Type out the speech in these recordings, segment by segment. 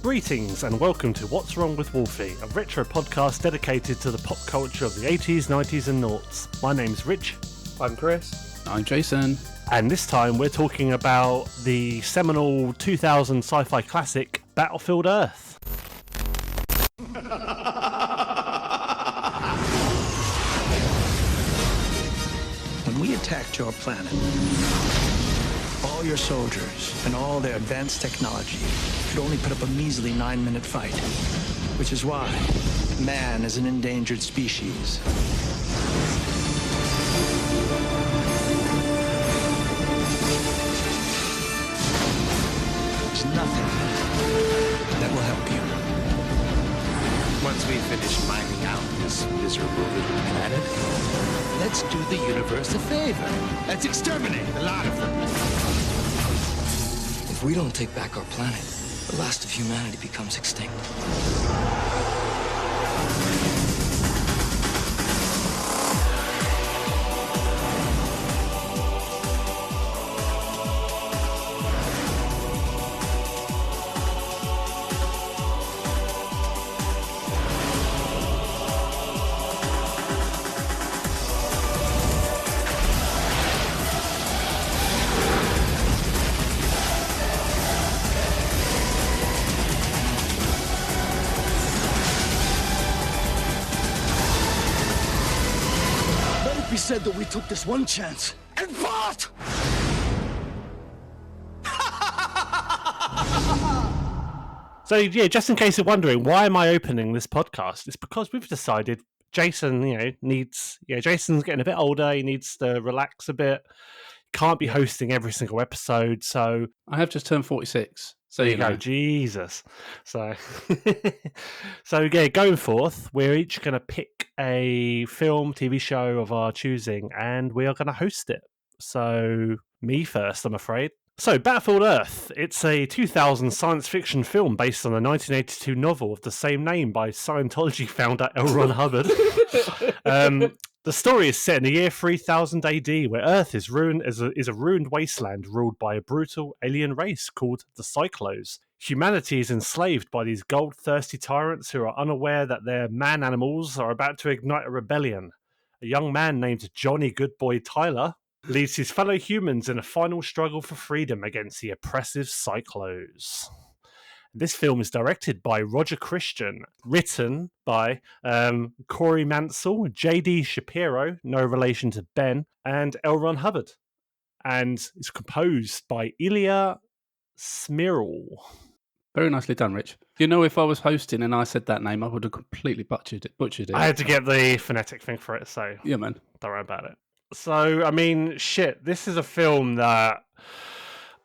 Greetings and welcome to What's Wrong with Wolfie, a retro podcast dedicated to the pop culture of the 80s, 90s and noughts. My name's Rich. I'm Chris. I'm Jason. And this time we're talking about the seminal 2000 sci-fi classic Battlefield Earth. When we attacked your planet, all your soldiers and all their advanced technology could only put up a measly 9-minute fight, which is why man is an endangered species. There's nothing that will help you. Once we finish mining out this miserable little planet, let's do the universe a favor. Let's exterminate a lot of them. If we don't take back our planet, the last of humanity becomes extinct. We said that we took this one chance and fought! So yeah, just in case you're wondering, why am I opening this podcast? It's because we've decided Jason, Jason's getting a bit older. He needs to relax a bit. Can't be hosting every single episode. So I have just turned 46. So there you go, Jesus. So, going forth, we're each going to pick a film, TV show of our choosing, and we are going to host it. So, me first, I'm afraid. So, Battlefield Earth. It's a 2000 science fiction film based on a 1982 novel of the same name by Scientology founder L. Ron Hubbard. The story is set in the year 3000 AD, where Earth is a ruined wasteland ruled by a brutal alien race called the Cyclos. Humanity is enslaved by these gold-thirsty tyrants who are unaware that their man-animals are about to ignite a rebellion. A young man named Johnny Goodboy Tyler leads his fellow humans in a final struggle for freedom against the oppressive Cyclos. This film is directed by Roger Christian, written by Corey Mansell, J.D. Shapiro, no relation to Ben, and L. Ron Hubbard. And it's composed by Ilya Smirl. Very nicely done, Rich. You know, if I was hosting and I said that name, I would have completely butchered it. I had to get the phonetic thing for it, so yeah, man. Don't worry about it. So, I mean, this is a film that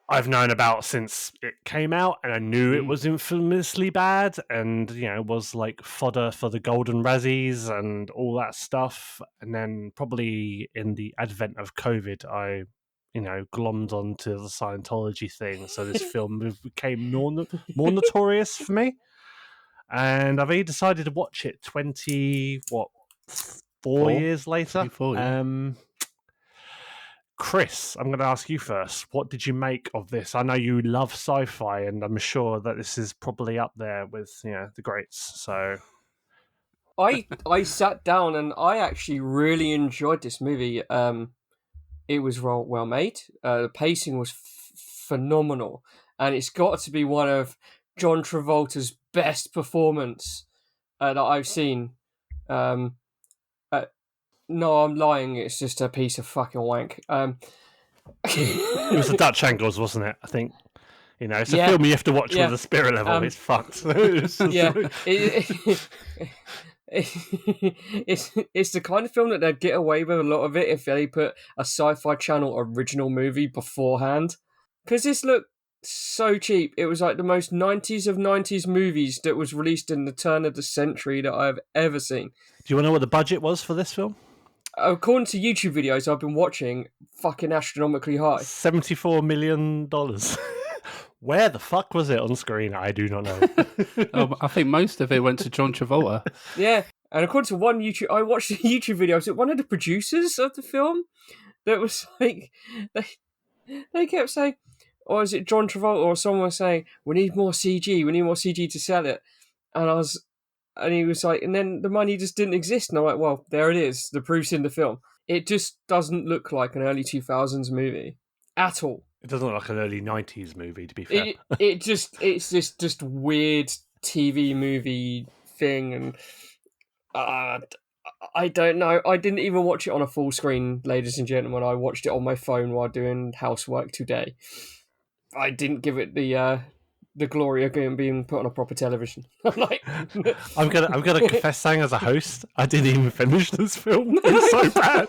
I've known about since it came out, and I knew it was infamously bad and, was like fodder for the Golden Razzies and all that stuff. And then probably in the advent of COVID, I, glommed onto the Scientology thing. So this film became more notorious for me. And I've decided to watch it 4 years later. 24, yeah. Chris, I'm going to ask you first. What did you make of this? I know you love sci-fi, and I'm sure that this is probably up there with the greats. So, I sat down and I actually really enjoyed this movie. It was well made. The pacing was phenomenal, and it's got to be one of John Travolta's best performance that I've seen. No, I'm lying. It's just a piece of fucking wank. It was the Dutch Angles, wasn't it? I think. It's a film you have to watch with the spirit level. It's fucked. It's the kind of film that they'd get away with a lot of it if they put a Sci-Fi Channel original movie beforehand. Because this looked so cheap. It was like the most 90s of 90s movies that was released in the turn of the century that I've ever seen. Do you want to know what the budget was for this film? According to YouTube videos I've been watching, fucking astronomically high. $74 million. Where the fuck was it on screen? I do not know. I think most of it went to John Travolta. Yeah, and according to one I watched a YouTube video. Was it one of the producers of the film that was like, they kept saying, or is it John Travolta or someone saying, we need more CG to sell it. And he was like, and then the money just didn't exist. And I'm like, well, there it is. The proof's in the film. It just doesn't look like an early 2000s movie at all. It doesn't look like an early 90s movie, to be fair. It's just weird TV movie thing. And I don't know. I didn't even watch it on a full screen, ladies and gentlemen. I watched it on my phone while doing housework today. I didn't give it the glory of being put on a proper television. I'm gonna confess, saying as a host, I didn't even finish this film. It's so bad.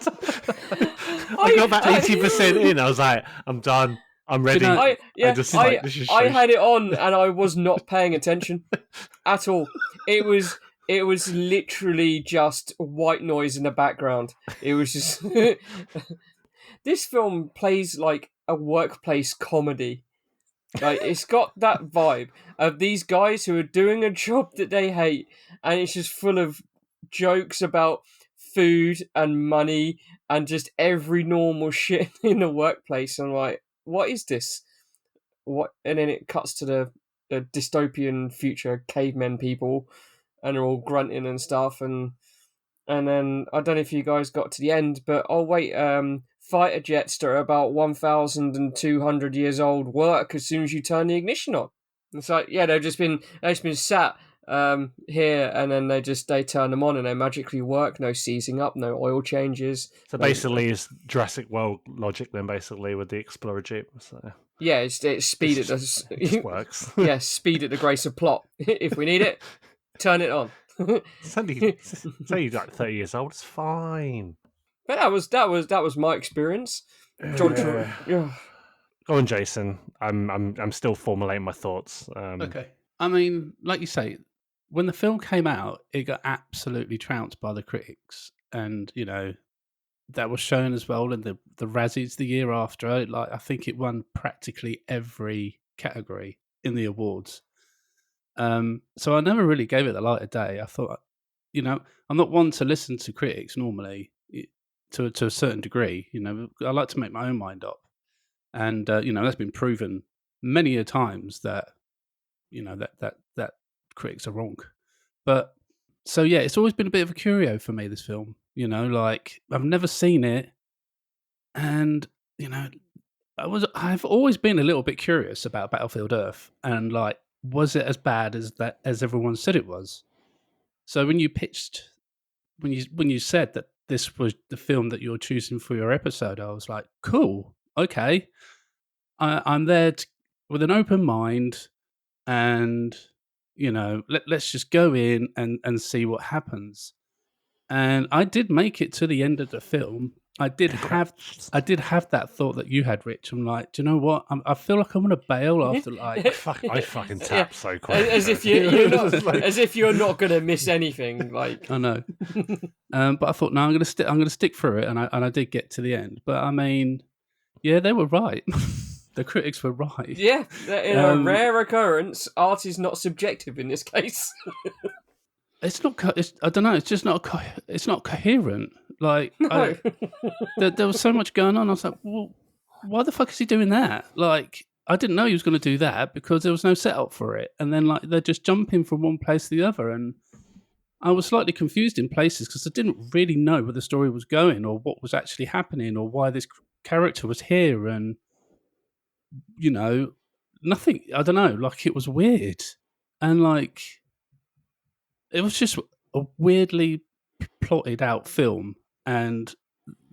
I got about 80% in. I was like, I'm done. I'm ready. I had it on and I was not paying attention at all. It was literally just white noise in the background. It was just this film plays like a workplace comedy. Like, it's got that vibe of these guys who are doing a job that they hate, and it's just full of jokes about food and money and just every normal shit in the workplace. I'm like, what is this? What? And then it cuts to the dystopian future cavemen people, and they're all grunting and stuff, and then I don't know if you guys got to the end, but fighter jets that are about 1,200 years old work as soon as you turn the ignition on. It's like, yeah, they've just been sat here, and then they turn them on and they magically work. No seizing up, no oil changes. So basically, it's Jurassic World logic then, basically, with the Explorer Jeep. So. Yeah, it's speed at it works. Yeah, speed at the grace of plot. If we need it, turn it on. It's only like 30 years old. It's fine. But that was my experience. Go on, Jason. I'm still formulating my thoughts. Okay. I mean, like you say, when the film came out, it got absolutely trounced by the critics, and that was shown as well in the Razzies the year after. Like, I think it won practically every category in the awards. So I never really gave it the light of day. I thought, I'm not one to listen to critics normally. To a certain degree, I like to make my own mind up, and that's been proven many a times that that critics are wrong. But so yeah, it's always been a bit of a curio for me, this film. Like, I've never seen it, and I've always been a little bit curious about Battlefield Earth, and like, was it as bad as everyone said it was? So when you said that this was the film that you're choosing for your episode, I was like, cool, okay. I'm there with an open mind, and, let's just go in and see what happens. And I did make it to the end of the film. I did have that thought that you had, Rich. I'm like, do you know what? I feel like I'm going to bail after like... I fucking tapped so quick. As if you're not going to miss anything. Like, I know. But I thought, no, I'm going to stick through it, and I did get to the end. But I mean, yeah, they were right. The critics were right. Yeah, in a rare occurrence, art is not subjective in this case. It's not. I don't know. It's just not. It's not coherent. Like, No. there was so much going on. I was like, well, why the fuck is he doing that? Like, I didn't know he was going to do that because there was no setup for it. And then, like, they're just jumping from one place to the other. And I was slightly confused in places because I didn't really know where the story was going or what was actually happening or why this character was here. And, nothing. I don't know. Like, it was weird. And, like, it was just a weirdly plotted out film. And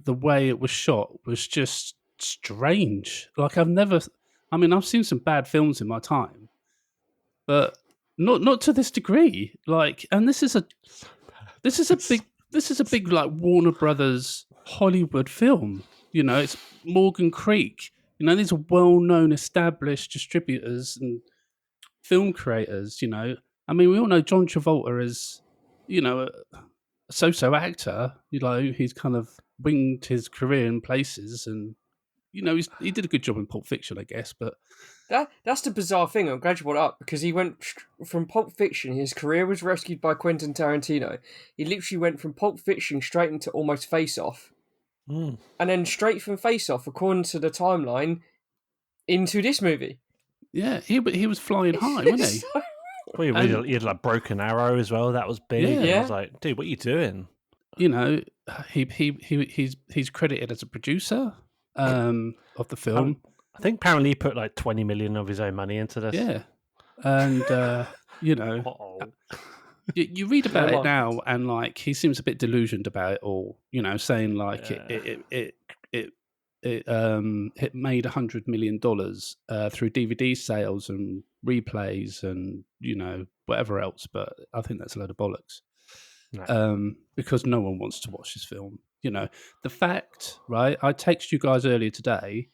the way it was shot was just strange. Like, I've seen some bad films in my time, but not to this degree. Like, and this is a big like Warner Brothers Hollywood film. It's Morgan Creek. These are well-known, established distributors and film creators. I mean, we all know John Travolta is, a so-so actor. He's kind of winged his career in places, and he did a good job in Pulp Fiction, I guess. But that's the bizarre thing. I'm glad you brought it up because he went from Pulp Fiction. His career was rescued by Quentin Tarantino. He literally went from Pulp Fiction straight into almost Face Off, and then straight from Face Off, according to the timeline, into this movie. Yeah, he was flying high, wasn't he? So- Well, he had like Broken Arrow as well. That was big. Yeah. And I Yeah. was like, dude, what are you doing? You know, he's credited as a producer of the film. I think apparently he put like 20 million of his own money into this. Yeah, and you know, Uh-oh. you read about Come it on. now, and like he seems a bit delusioned about it all. You know, saying like Yeah. it made $100 million through DVD sales and replays and you know whatever else. But I think that's a load of bollocks. No. Because no one wants to watch this film. You know, the fact, right? I texted you guys earlier today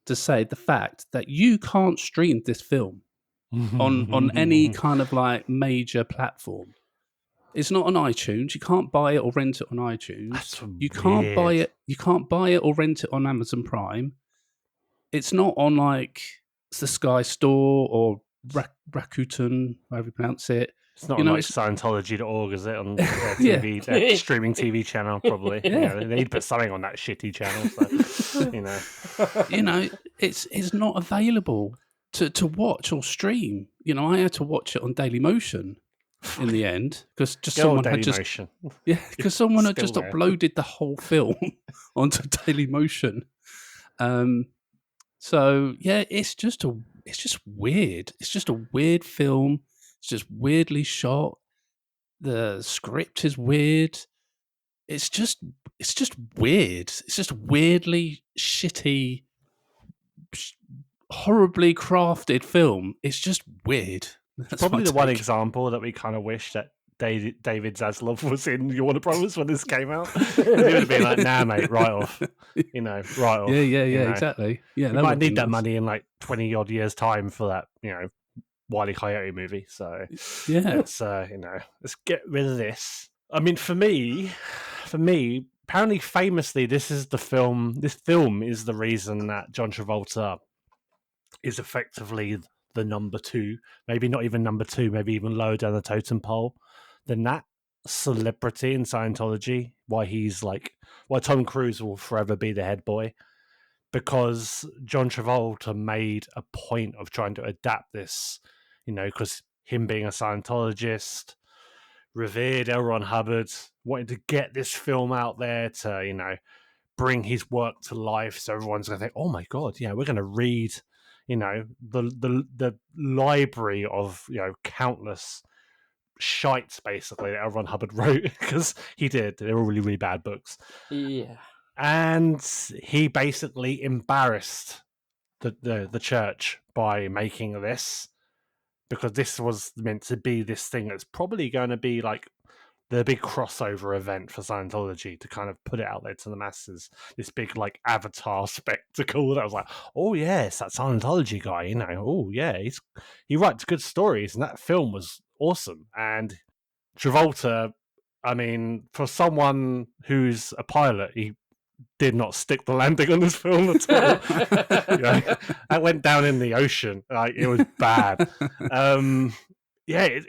to say the fact that you can't stream this film on any kind of like major platform. It's not on iTunes. You can't buy it or rent it on iTunes. That's You can't buy weird. it. You can't buy it or rent it on Amazon Prime. It's not on like the Sky Store or Rakuten, however you pronounce it. It's not You on know, like it's- Scientology.org, is it? On their Yeah. TV, their streaming TV channel, probably. Yeah. You know, they need to put something on that shitty channel. So, you know. You know, it's not available to watch or stream. You know, I had to watch it on Daily Motion in the end because just Go on someone had Daily just Motion. yeah because someone had Still just there. uploaded the whole film onto Daily Motion. So yeah, it's just weird. It's just a weird film. It's just weirdly shot. The script is weird. It's just weird. It's just weirdly shitty, horribly crafted film. It's just weird. That's Probably my the one take. example that we kind of wish that David Zaslav was in Warner Brothers when this came out. He would have been like, nah, mate, right off. You know, right off. Yeah, you know. exactly. Yeah, You that might would be need that nice. money in like 20 odd years' time for that, you know, Wile E. Coyote movie. So Yeah, let's, you know, let's get rid of this. I mean, for me, apparently famously, this film is the reason that John Travolta is effectively the number two, maybe not even number two, maybe even lower down the totem pole than that celebrity in Scientology. Why Tom Cruise will forever be the head boy, because John Travolta made a point of trying to adapt this, you know, because him being a Scientologist, revered L. Ron Hubbard, wanted to get this film out there to, you know, bring his work to life, so everyone's going to think, oh my god, yeah, we're going to read, you know, the library of, you know, countless shites basically that L. Ron Hubbard wrote, because he did. They were really, really bad books. Yeah. And he basically embarrassed the church by making this, because this was meant to be this thing that's probably going to be like the big crossover event for Scientology, to kind of put it out there to the masses. This big like Avatar spectacle that was like, oh yes, that Scientology guy, you know, oh yeah, he writes good stories, and that film was awesome. And Travolta, I mean, for someone who's a pilot, he did not stick the landing on this film at all. You know, that went down in the ocean. Like, it was bad. Yeah,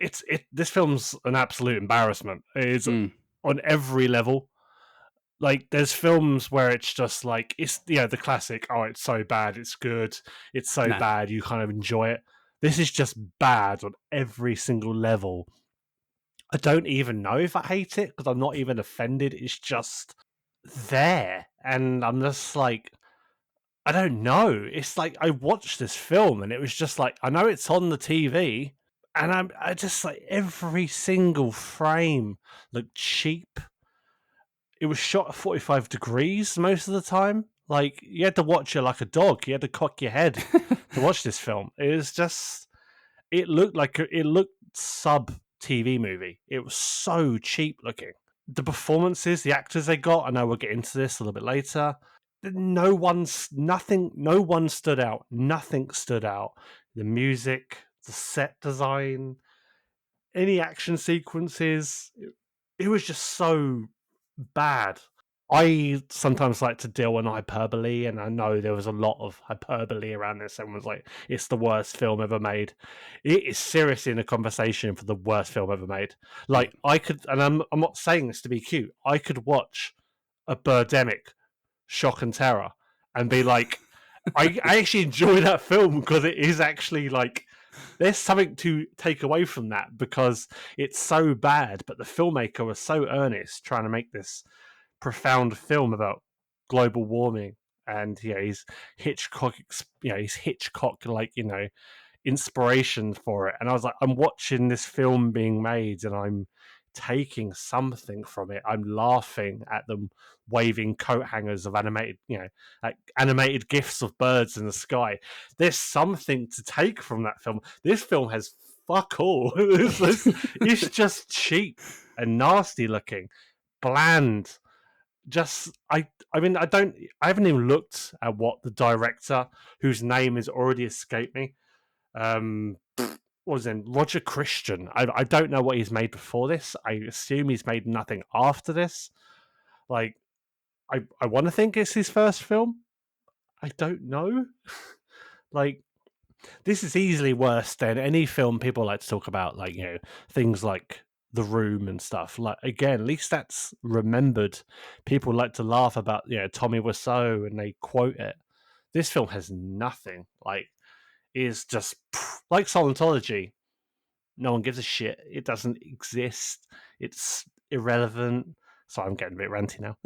this film's an absolute embarrassment. It's Mm. on every level. Like, there's films where it's just like, it's, you know, the classic, oh, it's so bad, it's good. It's so No. bad, you kind of enjoy it. This is just bad on every single level. I don't even know if I hate it, because I'm not even offended. It's just there. And I'm just like, I don't know. It's like, I watched this film and it was just like, I know it's on the TV, and I just like, every single frame looked cheap. It was shot at 45 degrees most of the time. Like, you had to watch it like a dog. You had to cock your head to watch this film. It was just, it looked sub TV movie. It was so cheap looking. The performances, the actors they got, I know we'll get into this a little bit later. No one stood out. Nothing stood out. The music, the set design, any action sequences, it was just so bad. I sometimes like to deal in hyperbole, and I know there was a lot of hyperbole around this. Everyone's like, it's the worst film ever made. It is seriously in a conversation for the worst film ever made. Like, I could, and I'm not saying this to be cute, I could watch a Birdemic, Shock and Terror, and be like, I actually enjoy that film because it is actually like there's something to take away from that because it's so bad, but the filmmaker was so earnest trying to make this profound film about global warming, and he's Hitchcock, he's Hitchcock like inspiration for it. And I was like, I'm watching this film being made, and I'm taking something from it. I'm laughing at them waving coat hangers of animated, like animated gifs of birds in the sky. There's something to take from that film. This film has fuck all. It's just cheap and nasty looking, bland. Just I haven't even looked at what the director, whose name has already escaped me, what was in Roger Christian. I don't know what he's made before this. I assume he's made nothing after this. Like, I want to think it's his first film. I don't know. Like, this is easily worse than any film people like to talk about. Like, things like The Room and stuff. Like, again, at least that's remembered. People like to laugh about Tommy Wiseau and they quote it. This film has nothing. Like, is just like Scientology. No one gives a shit. It doesn't exist. It's irrelevant. Sorry, I'm getting a bit ranty now.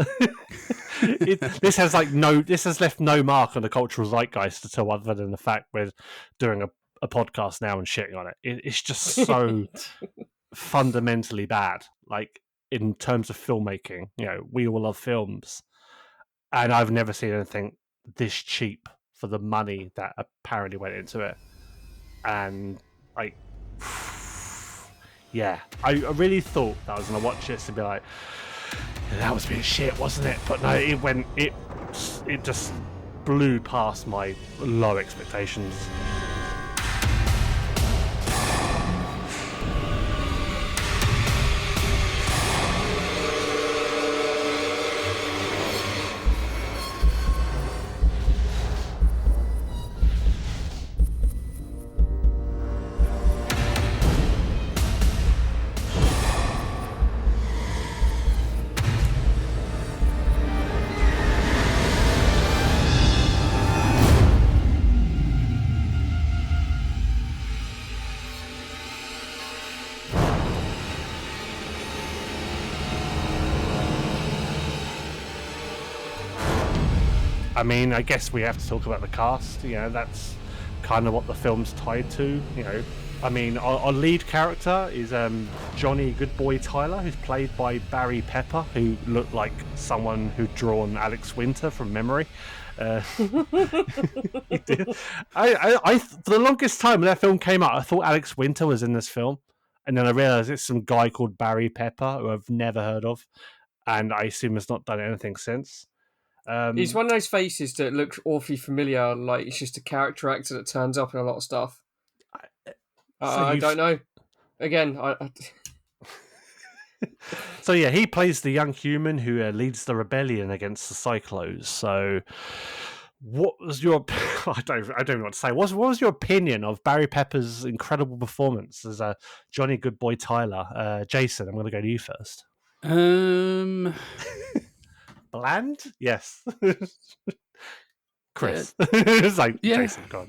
This has left no mark on the cultural zeitgeist at all, other than the fact we're doing a podcast now and shitting on it. It's just so fundamentally bad. Like, in terms of filmmaking, we all love films, and I've never seen anything this cheap for the money that apparently went into it. And like, yeah, I really thought that I was gonna watch this and be like, that was a bit shit, wasn't it? But no, it just blew past my low expectations. I mean, I guess we have to talk about the cast. That's kind of what the film's tied to. I mean, our lead character is Johnny Goodboy Tyler, who's played by Barry Pepper, who looked like someone who'd drawn Alex Winter from memory. He did. I for the longest time when that film came out, I thought Alex Winter was in this film, and then I realised it's some guy called Barry Pepper who I've never heard of, and I assume has not done anything since. He's one of those faces that looks awfully familiar, like it's just a character actor that turns up in a lot of stuff. I don't know. Again, So yeah, he plays the young human who leads the rebellion against the Cyclos. So, what was your? I don't know what to say. What was your opinion of Barry Pepper's incredible performance as Johnny Goodboy Tyler? Jason, I'm going to go to you first. Bland? Yes. Chris. It's like, yeah. Jason, God.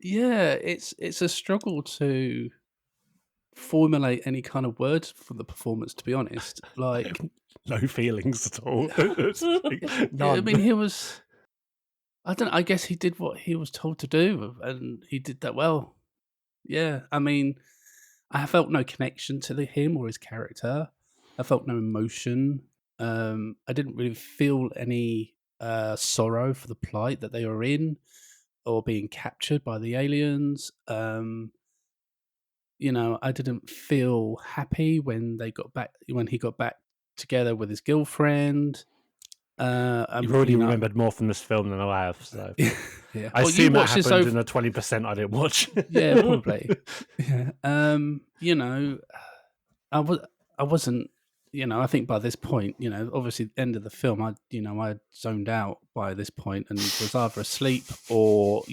Yeah, it's a struggle to formulate any kind of words for the performance, to be honest. Like, no feelings at all. Yeah, I mean, I guess he did what he was told to do, and he did that well. Yeah, I mean, I felt no connection to him or his character. I felt no emotion. I didn't really feel any sorrow for the plight that they were in or being captured by the aliens. I didn't feel happy when he got back together with his girlfriend. You've already remembered more from this film than I have, so yeah. I assume that happened in the 20% I didn't watch. Yeah, probably. Yeah. I wasn't I think by this point, obviously end of the film, I zoned out by this point and was either asleep or,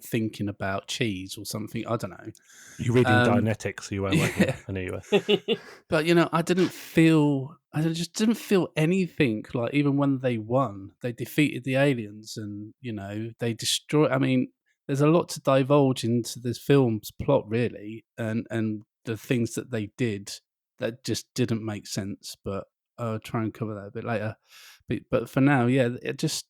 thinking about cheese or something. I don't know. You're reading Dianetics, so you weren't working. I knew you were. But, I just didn't feel anything. Like, even when they won, they defeated the aliens and, they destroyed. I mean, there's a lot to divulge into this film's plot, really, and the things that they did that just didn't make sense. But I'll try and cover that a bit later. But for now, yeah, I just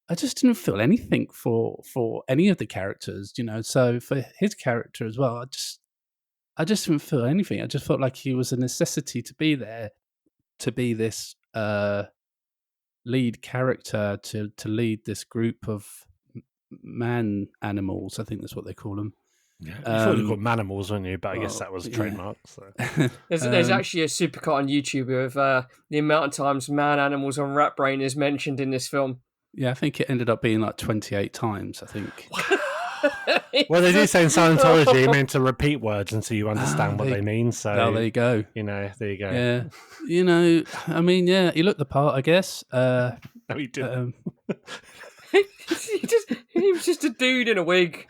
didn't feel anything for any of the characters, So for his character as well, I just didn't feel anything. I just felt like he was a necessity to be there, to be this lead character, to lead this group of man animals. I think that's what they call them. Yeah, you thought you called manimals, weren't you? But I guess that was a trademark. So. There's actually a supercut on YouTube of the amount of times man animals on Rat Brain is mentioned in this film. Yeah, I think it ended up being like 28 times, I think. Well, they do say in Scientology you're meant to repeat words until you understand what they mean. So there you go. There you go. Yeah. I mean, yeah, he looked the part, I guess. No, he didn't. He was just a dude in a wig.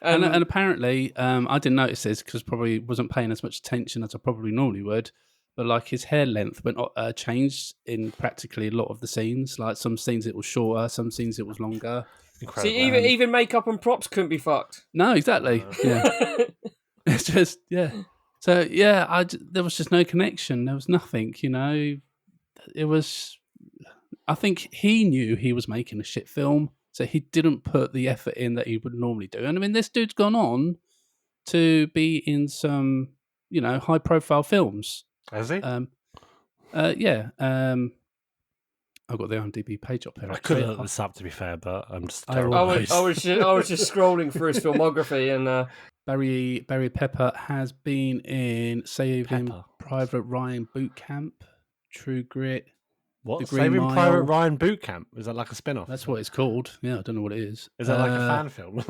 And apparently, I didn't notice this because probably wasn't paying as much attention as I probably normally would. But like his hair length changed in practically a lot of the scenes. Like some scenes it was shorter, some scenes it was longer. Incredible. See, even makeup and props couldn't be fucked. No, exactly. Yeah, it's just So there was just no connection. There was nothing. It was. I think he knew he was making a shit film, so he didn't put the effort in that he would normally do. And I mean, this dude's gone on to be in some, high-profile films. Has he? Yeah. I've got the IMDb page up here. I could have looked this up, to be fair, but I'm just I was just scrolling through his filmography and Barry Pepper has been in Saving Private Ryan Boot Camp, True Grit. What? Saving Private Ryan Boot Camp? Is that like a spin-off? That's what it's called. Yeah, I don't know what it is. Is that like a fan film?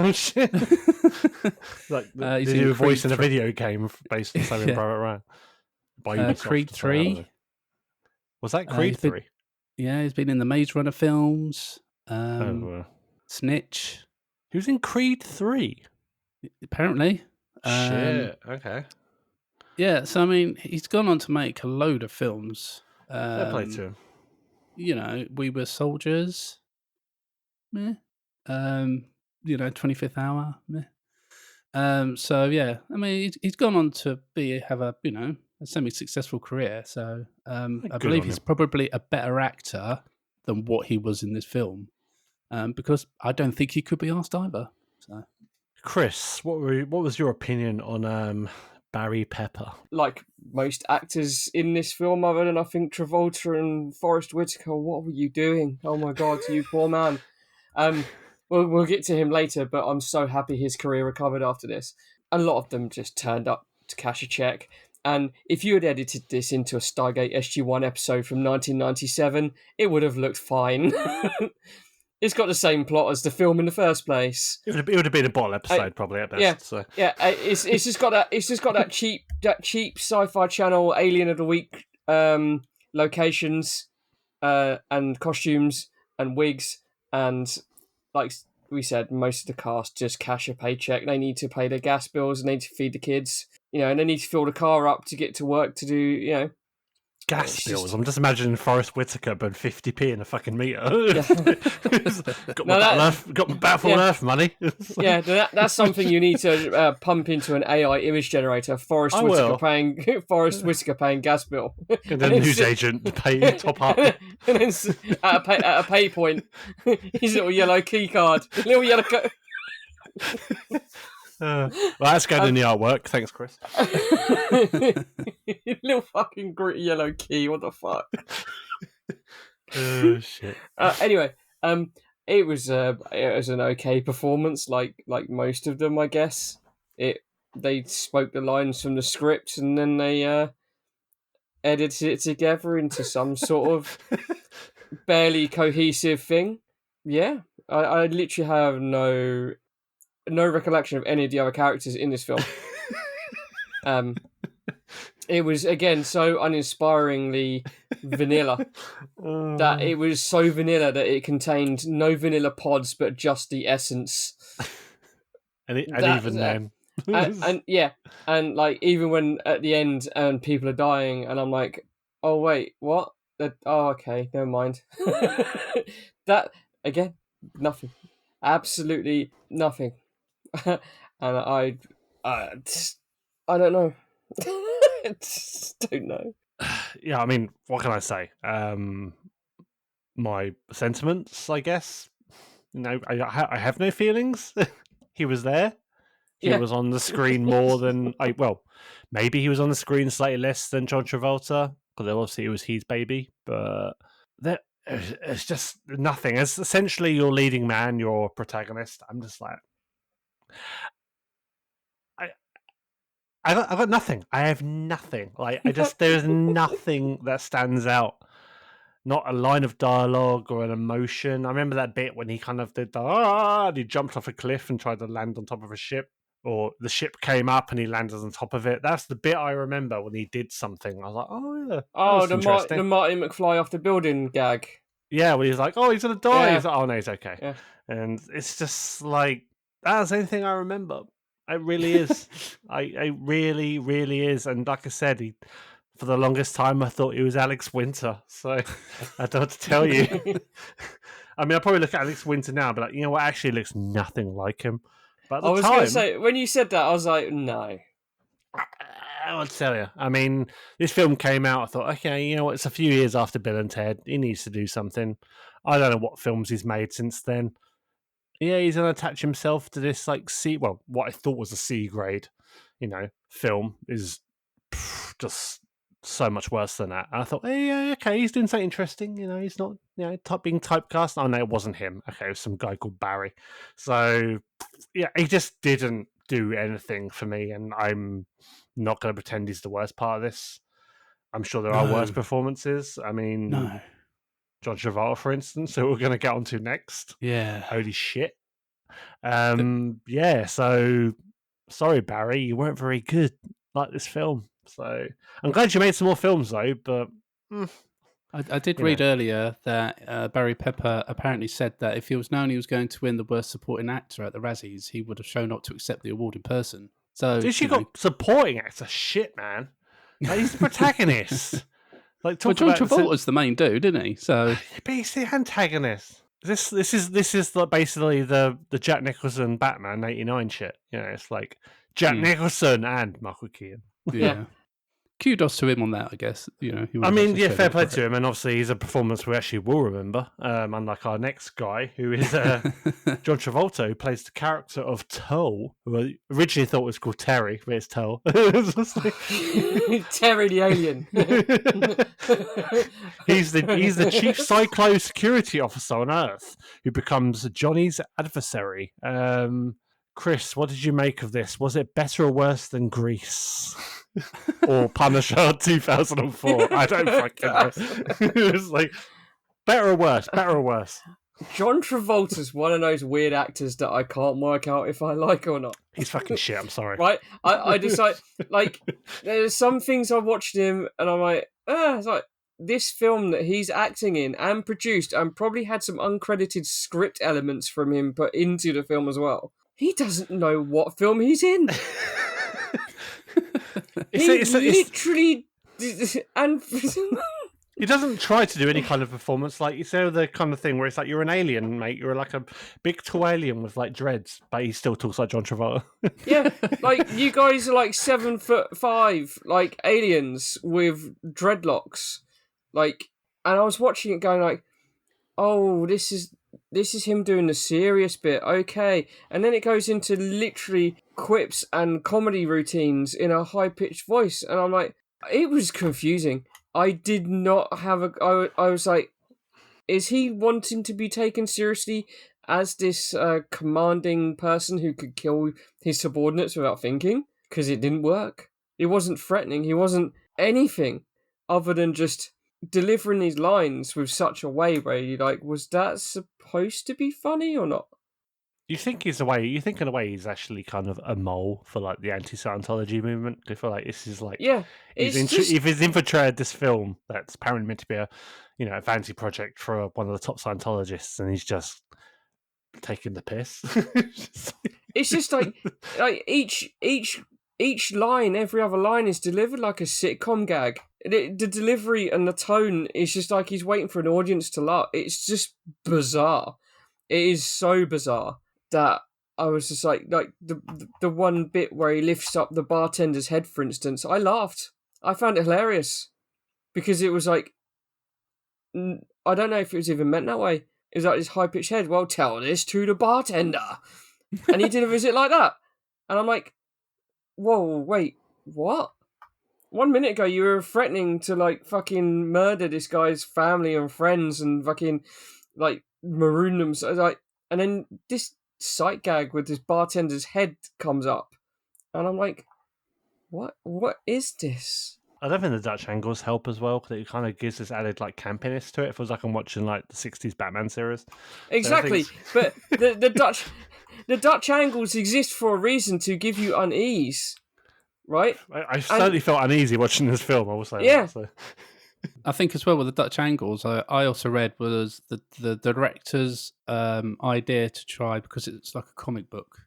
Like the new voice in a video game based on Saving Private Ryan? Creed 3. Was that Creed 3? Yeah, he's been in the Maze Runner films. Snitch. He was in Creed 3? Apparently. Shit, okay. Yeah, so I mean, he's gone on to make a load of films. Fair play to him. We Were Soldiers. Meh. 25th Hour. Meh. So yeah, I mean, he's gone on to have a semi-successful career. So I believe he's probably a better actor than what he was in this film, because I don't think he could be asked either. So, Chris, what was your opinion on Barry Pepper? Like most actors in this film, other than I think Travolta and Forrest Whitaker, what were you doing? Oh my God, you poor man. We'll get to him later, but I'm so happy his career recovered after this. A lot of them just turned up to cash a check. And if you had edited this into a Stargate SG-1 episode from 1997, it would have looked fine. It's got the same plot as the film in the first place. It would have been a bottle episode, probably at best. Yeah, so. Yeah. It's just got that cheap Sci-Fi Channel Alien of the Week locations and costumes and wigs, and like we said, most of the cast just cash a paycheck. They need to pay their gas bills and they need to feed the kids, and they need to fill the car up to get to work to do, gas bills. I'm just imagining Forrest Whitaker burn 50p in a fucking meter. Got my Battlefield Earth money. Yeah, that's something you need to pump into an AI image generator. Forrest Whitaker paying gas bill. And then news agent pay top up. And then at a pay point, his little yellow key card, well, that's going in the artwork. Thanks, Chris. Little fucking gritty yellow key. What the fuck? Oh shit. Anyway, it was an okay performance, like most of them, I guess. They spoke the lines from the script and then they edited it together into some sort of barely cohesive thing. Yeah, I literally have no recollection of any of the other characters in this film. It was, again, so uninspiringly vanilla that it was so vanilla that it contained no vanilla pods, but just the essence. And That- even then, and yeah, and like even when at the end and people are dying, and I'm like, oh wait, what? Oh, okay, never mind. That again, nothing, absolutely nothing, and I don't know. I just don't know. yeah, I mean, what can I say? My sentiments, I guess. I have no feelings. He was there. He Yeah. was on the screen more than maybe he was on the screen slightly less than John Travolta, because obviously it was his baby. But it's just nothing. As essentially your leading man, your protagonist. I'm just like, I got nothing. I have nothing. Like there's nothing that stands out. Not a line of dialogue or an emotion. I remember that bit when he kind of did and he jumped off a cliff and tried to land on top of a ship, or the ship came up and he landed on top of it. That's the bit I remember when he did something. I was like, oh yeah, Oh, that's interesting. the Marty McFly off the building gag. Yeah, when he's like, oh, he's gonna die. Yeah. He's like, oh no, he's okay. Yeah. And it's just like that's the only thing I remember. It really is. I really, really is. And like I said, for the longest time, I thought he was Alex Winter. So I don't know what to tell you. I mean, I probably look at Alex Winter now and be like, you know what? Actually, looks nothing like him. But at the I was time, going to say, when you said that, I was like, no. I'll tell you. I mean, this film came out. I thought, okay, you know what? It's a few years after Bill and Ted. He needs to do something. I don't know what films he's made since then. Yeah, he's going to attach himself to this like what I thought was a C grade, film is just so much worse than that. And I thought, hey, yeah, okay, he's doing something interesting. He's not, being typecast. Oh no, it wasn't him. Okay, it was some guy called Barry. So yeah, he just didn't do anything for me, and I'm not going to pretend he's the worst part of this. I'm sure there are worse performances. I mean, No. John Travolta, for instance, who we're going to get onto next. Yeah. Holy shit. Yeah, so sorry, Barry, you weren't very good like this film. So I'm glad you made some more films, though, but... I did read earlier that Barry Pepper apparently said that if he was known he was going to win the Worst Supporting Actor at the Razzies, he would have shown up to accept the award in person. So Did she got supporting actor? Shit, man. Like, he's the protagonist. Like, John Travolta's the main dude, didn't he? So, but he's the antagonist. This is like basically the Jack Nicholson Batman '89 shit. It's like Jack Nicholson and Michael Keaton. Yeah. Kudos to him on that, I guess. I mean, yeah, fair play to him, and obviously he's a performance we actually will remember. Unlike our next guy, who is John Travolta, who plays the character of Toll, who I originally thought was called Terry, but it's Toll. Terry the alien. He's the chief Cyclo security officer on Earth, who becomes Johnny's adversary. Chris, what did you make of this? Was it better or worse than Grease? Or Punisher 2004? I don't fucking know. It's like, better or worse? Better or worse? John Travolta's one of those weird actors that I can't work out if I like or not. He's fucking shit, I'm sorry. Right? I decide, like, there's some things I watched him and I'm like, it's like, this film that he's acting in and produced and probably had some uncredited script elements from him put into the film as well. He doesn't know what film he's in. Literally, and he doesn't try to do any kind of performance. Like, you know, the kind of thing where it's like you're an alien, mate. You're like a big tall alien with like dreads, but he still talks like John Travolta. Yeah, like you guys are like 7'5", like aliens with dreadlocks, like. And I was watching it, going like, "Oh, this is him doing the serious bit, okay." And then it goes into literally quips and comedy routines in a high-pitched voice. And I'm like, it was confusing. I did not have I was like, is he wanting to be taken seriously as this commanding person who could kill his subordinates without thinking? Because it didn't work. It wasn't threatening. He wasn't anything other than just delivering these lines with such a way where you're like, was that supposed to be funny or not? You think he's a way? You think in a way he's actually kind of a mole for like the anti-Scientology movement? Do you feel like this is like Yeah, if he's infiltrated this film that's apparently meant to be a a fancy project for one of the top Scientologists, and he's just taking the piss? It's just like each line, every other line is delivered like a sitcom gag. The delivery and the tone is just like he's waiting for an audience to laugh. It's just bizarre. It is so bizarre that I was just like the one bit where he lifts up the bartender's head, for instance. I laughed. I found it hilarious because it was like, I don't know if it was even meant that way. It was like this high pitched head. Well, tell this to the bartender, and he delivers it like that, and I'm like, whoa, wait, what? 1 minute ago, you were threatening to, like, fucking murder this guy's family and friends and fucking, like, maroon them. So, like, and then this sight gag with this bartender's head comes up. And I'm like, what is this? I don't think the Dutch angles help as well, because it kind of gives this added, like, campiness to it. It feels like I'm watching, like, the 60s Batman series. Exactly. But the Dutch angles exist for a reason, to give you unease. Right? I certainly felt uneasy watching this film, I will say. Yeah. That, so. I think as well with the Dutch angles, I also read was the director's idea to try, because it's like a comic book.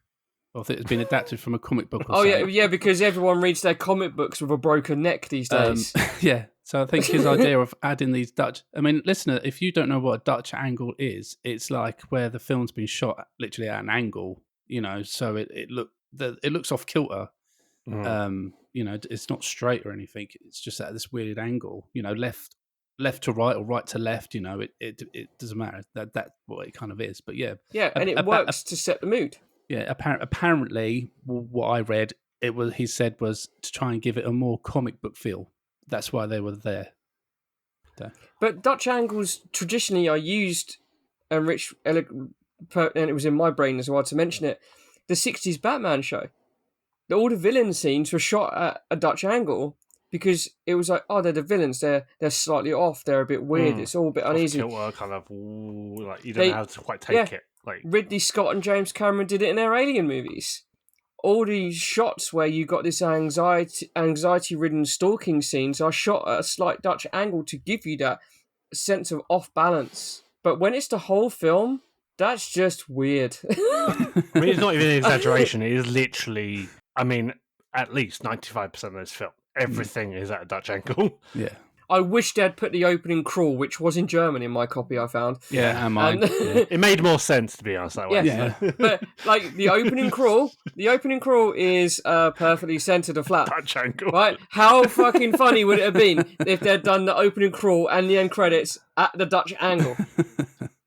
I think it's been adapted from a comic book. Or yeah, because everyone reads their comic books with a broken neck these days. Yeah, so I think his idea of adding these Dutch. I mean, listener, if you don't know what a Dutch angle is, it's like where the film's been shot literally at an angle, so it looks off kilter. It's not straight or anything. It's just at this weird angle. Left to right or right to left. It doesn't matter. That's what it kind of is. But yeah, and it works to set the mood. Yeah, apparently, what I read, he said was to try and give it a more comic book feel. That's why they were there. But Dutch angles traditionally are used, and and it was in my brain as well to mention it. The 60s Batman show. All the villain scenes were shot at a Dutch angle because it was like, oh, they're the villains. They're slightly off. They're a bit weird. It's all a bit uneasy. Kind of like you don't know how to quite take it. Like Ridley Scott and James Cameron did it in their Alien movies. All these shots where you got this anxiety-ridden stalking scenes are shot at a slight Dutch angle to give you that sense of off balance. But when it's the whole film, that's just weird. I mean, it's not even an exaggeration. It is literally. I mean, at least 95% of this film, everything is at a Dutch angle. Yeah. I wish they'd put the opening crawl, which was in German in my copy I found. Yeah, and mine. It made more sense, to be honest, that way. Yeah. But, like, the opening crawl is perfectly centered and flat. Dutch angle. Right? How fucking funny would it have been if they'd done the opening crawl and the end credits at the Dutch angle?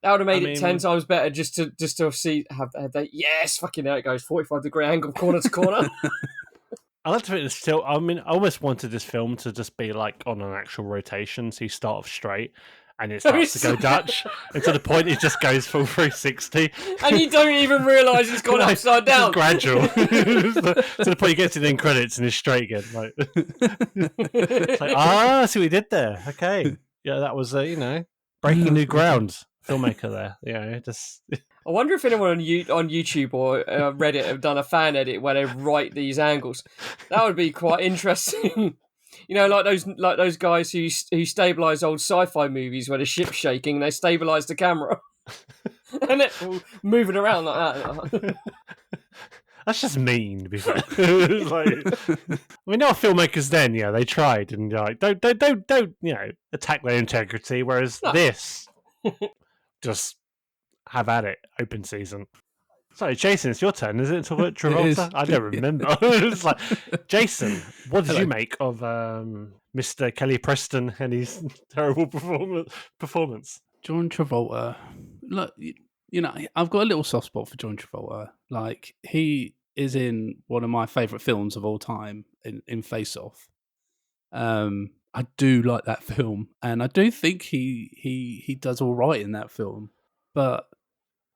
That would have made it 10 times better just to see have they. Yes, fucking there it goes, 45-degree angle, corner to corner. I like to think it's still. I mean, I almost wanted this film to just be like on an actual rotation, so you start off straight, and it starts to go Dutch, and to the point it just goes full 360, and you don't even realise it's gone upside down. It's gradual to the point you get to the end credits and it's straight again. Like, it's like, I see what you did there. Okay, yeah, that was breaking new ground. Filmmaker there, just. I wonder if anyone on YouTube or Reddit have done a fan edit where they write these angles. That would be quite interesting. Like those guys who stabilize old sci-fi movies where the ship's shaking and they stabilize the camera and it's moving around like that. That's just mean, to be fair. We know filmmakers then, they tried and don't attack their integrity. Whereas this. Just have at it, open season. Sorry, Jason, it's your turn, is it? To talk about Travolta? I don't remember. It's like, Jason, what did you make of Mr. Kelly Preston and his terrible performance? John Travolta. Look, I've got a little soft spot for John Travolta. Like, he is in one of my favourite films of all time, in Face Off. I do like that film, and I do think he does all right in that film. But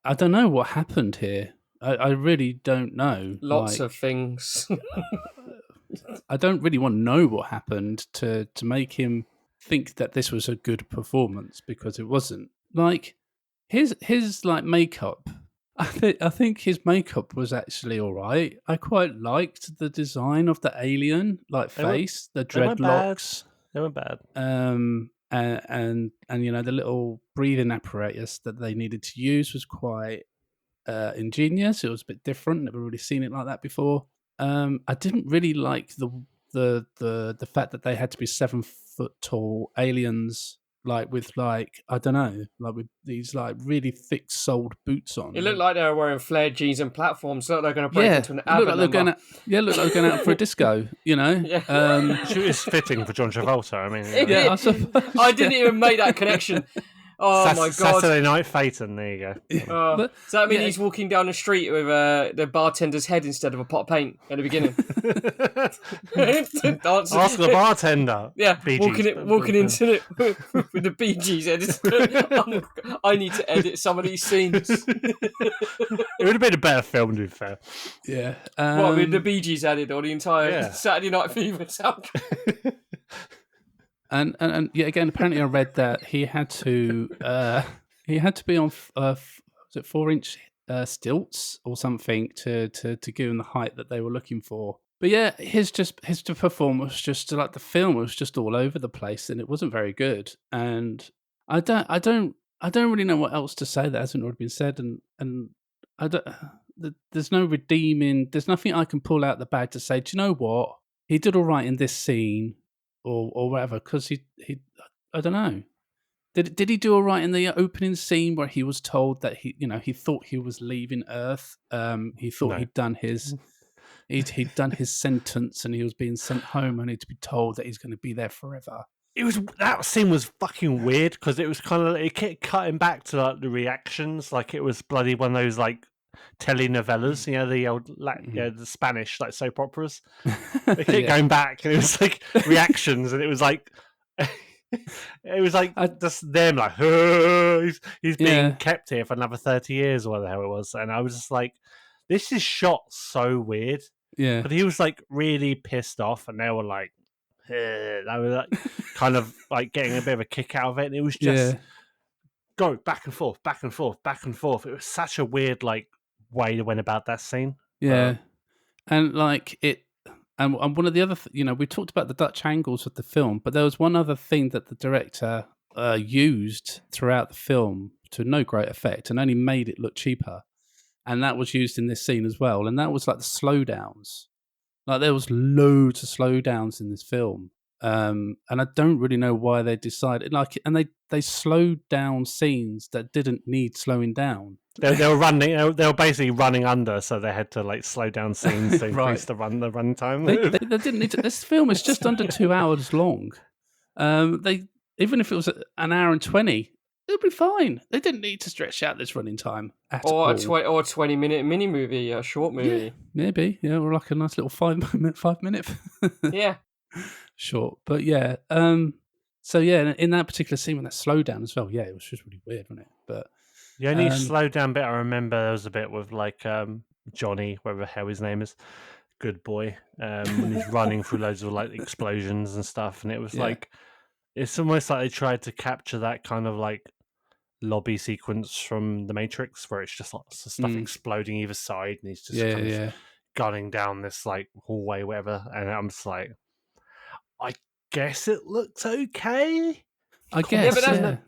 I don't know what happened here. I really don't know. Lots of things. I don't really want to know what happened to make him think that this was a good performance, because it wasn't. Like his like makeup I think his makeup was actually all right. I quite liked the design of the alien, like They weren't- face, the They weren't bad. dreadlocks, They weren't bad. and you know the little breathing apparatus that they needed to use was quite ingenious. It was a bit different. Never really seen it like that before. I didn't really like the fact that they had to be 7 foot tall aliens, like with like I don't know, like with these like really thick soled boots on. It looked like they were wearing flared jeans and platforms. Looked like they're going to break into an it ABBA looked like they're number. looked like they're going out for a disco. You know. Yeah. It's fitting for John Travolta. I mean, It Yeah, did. I suppose. I didn't even make that connection. Oh my god! Saturday Night Phaeton. There you go. Oh, But- does that mean yeah. he's walking down the street with the bartender's head instead of a pot of paint at the beginning? Dancing. Ask the bartender. Yeah, Bee walking Gees. into it with the Bee Gees head. I need to edit some of these scenes. It would have been a better film, to be fair. Yeah. What, with the Bee Gees added or the entire Yeah. Saturday Night Fever soundtrack? And yet again, apparently I read that he had to be on was it 4-inch stilts or something to give him the height that they were looking for. But yeah, his performance was just like the film was just all over the place, and it wasn't very good. And I don't really know what else to say that hasn't already been said. And I don't. There's no redeeming. There's nothing I can pull out the bag to say. Do you know what? He did all right in this scene, or whatever. Because he I don't know. Did he do all right in the opening scene where he was told that he thought he was leaving Earth? He thought No. he'd done his he'd done his sentence and he was being sent home, only to be told that he's going to be there forever. That scene was fucking weird because it was kind of it kept cutting back to like the reactions, like it was bloody one of those like telenovelas, the old the Spanish like soap operas. They kept Yeah. going back, and it was like reactions, and it was like just them like he's being Yeah. kept here for another 30 years or whatever the hell it was, and I was just like, this is shot so weird. Yeah. But he was like really pissed off, and they were like, they were like kind of like getting a bit of a kick out of it, and it was just Yeah. go back and forth, back and forth, back and forth. It was such a weird like way they went about that scene. Yeah, and like it, and one of the other, we talked about the Dutch angles of the film, but there was one other thing that the director used throughout the film to no great effect, and only made it look cheaper, and that was used in this scene as well, and that was like the slowdowns. Like there was loads of slowdowns in this film, and I don't really know why they decided and they slowed down scenes that didn't need slowing down. They were running. They were basically running under, so they had to like slow down scenes to increase Right. the run time. They didn't need to. This film is just under 2 hours long. They even if it was an hour and 20, it'd be fine. They didn't need to stretch out this running time at all. Or a 20-minute mini movie, a short movie. Maybe, or like a nice little 5 minute Yeah. short. But yeah, so yeah, in that particular scene with that slowdown as well, yeah, it was just really weird, wasn't it? But The only Um, slow down bit I remember, there was a bit with like Johnny, whatever the hell his name is, good boy, when he's running through loads of like explosions and stuff, and it was Yeah. like it's almost like they tried to capture that kind of like lobby sequence from The Matrix, where it's just lots of stuff exploding either side, and he's just yeah, kind of yeah. gunning down this like hallway, whatever, and I'm just like, I guess it looks okay. I Yeah, guess.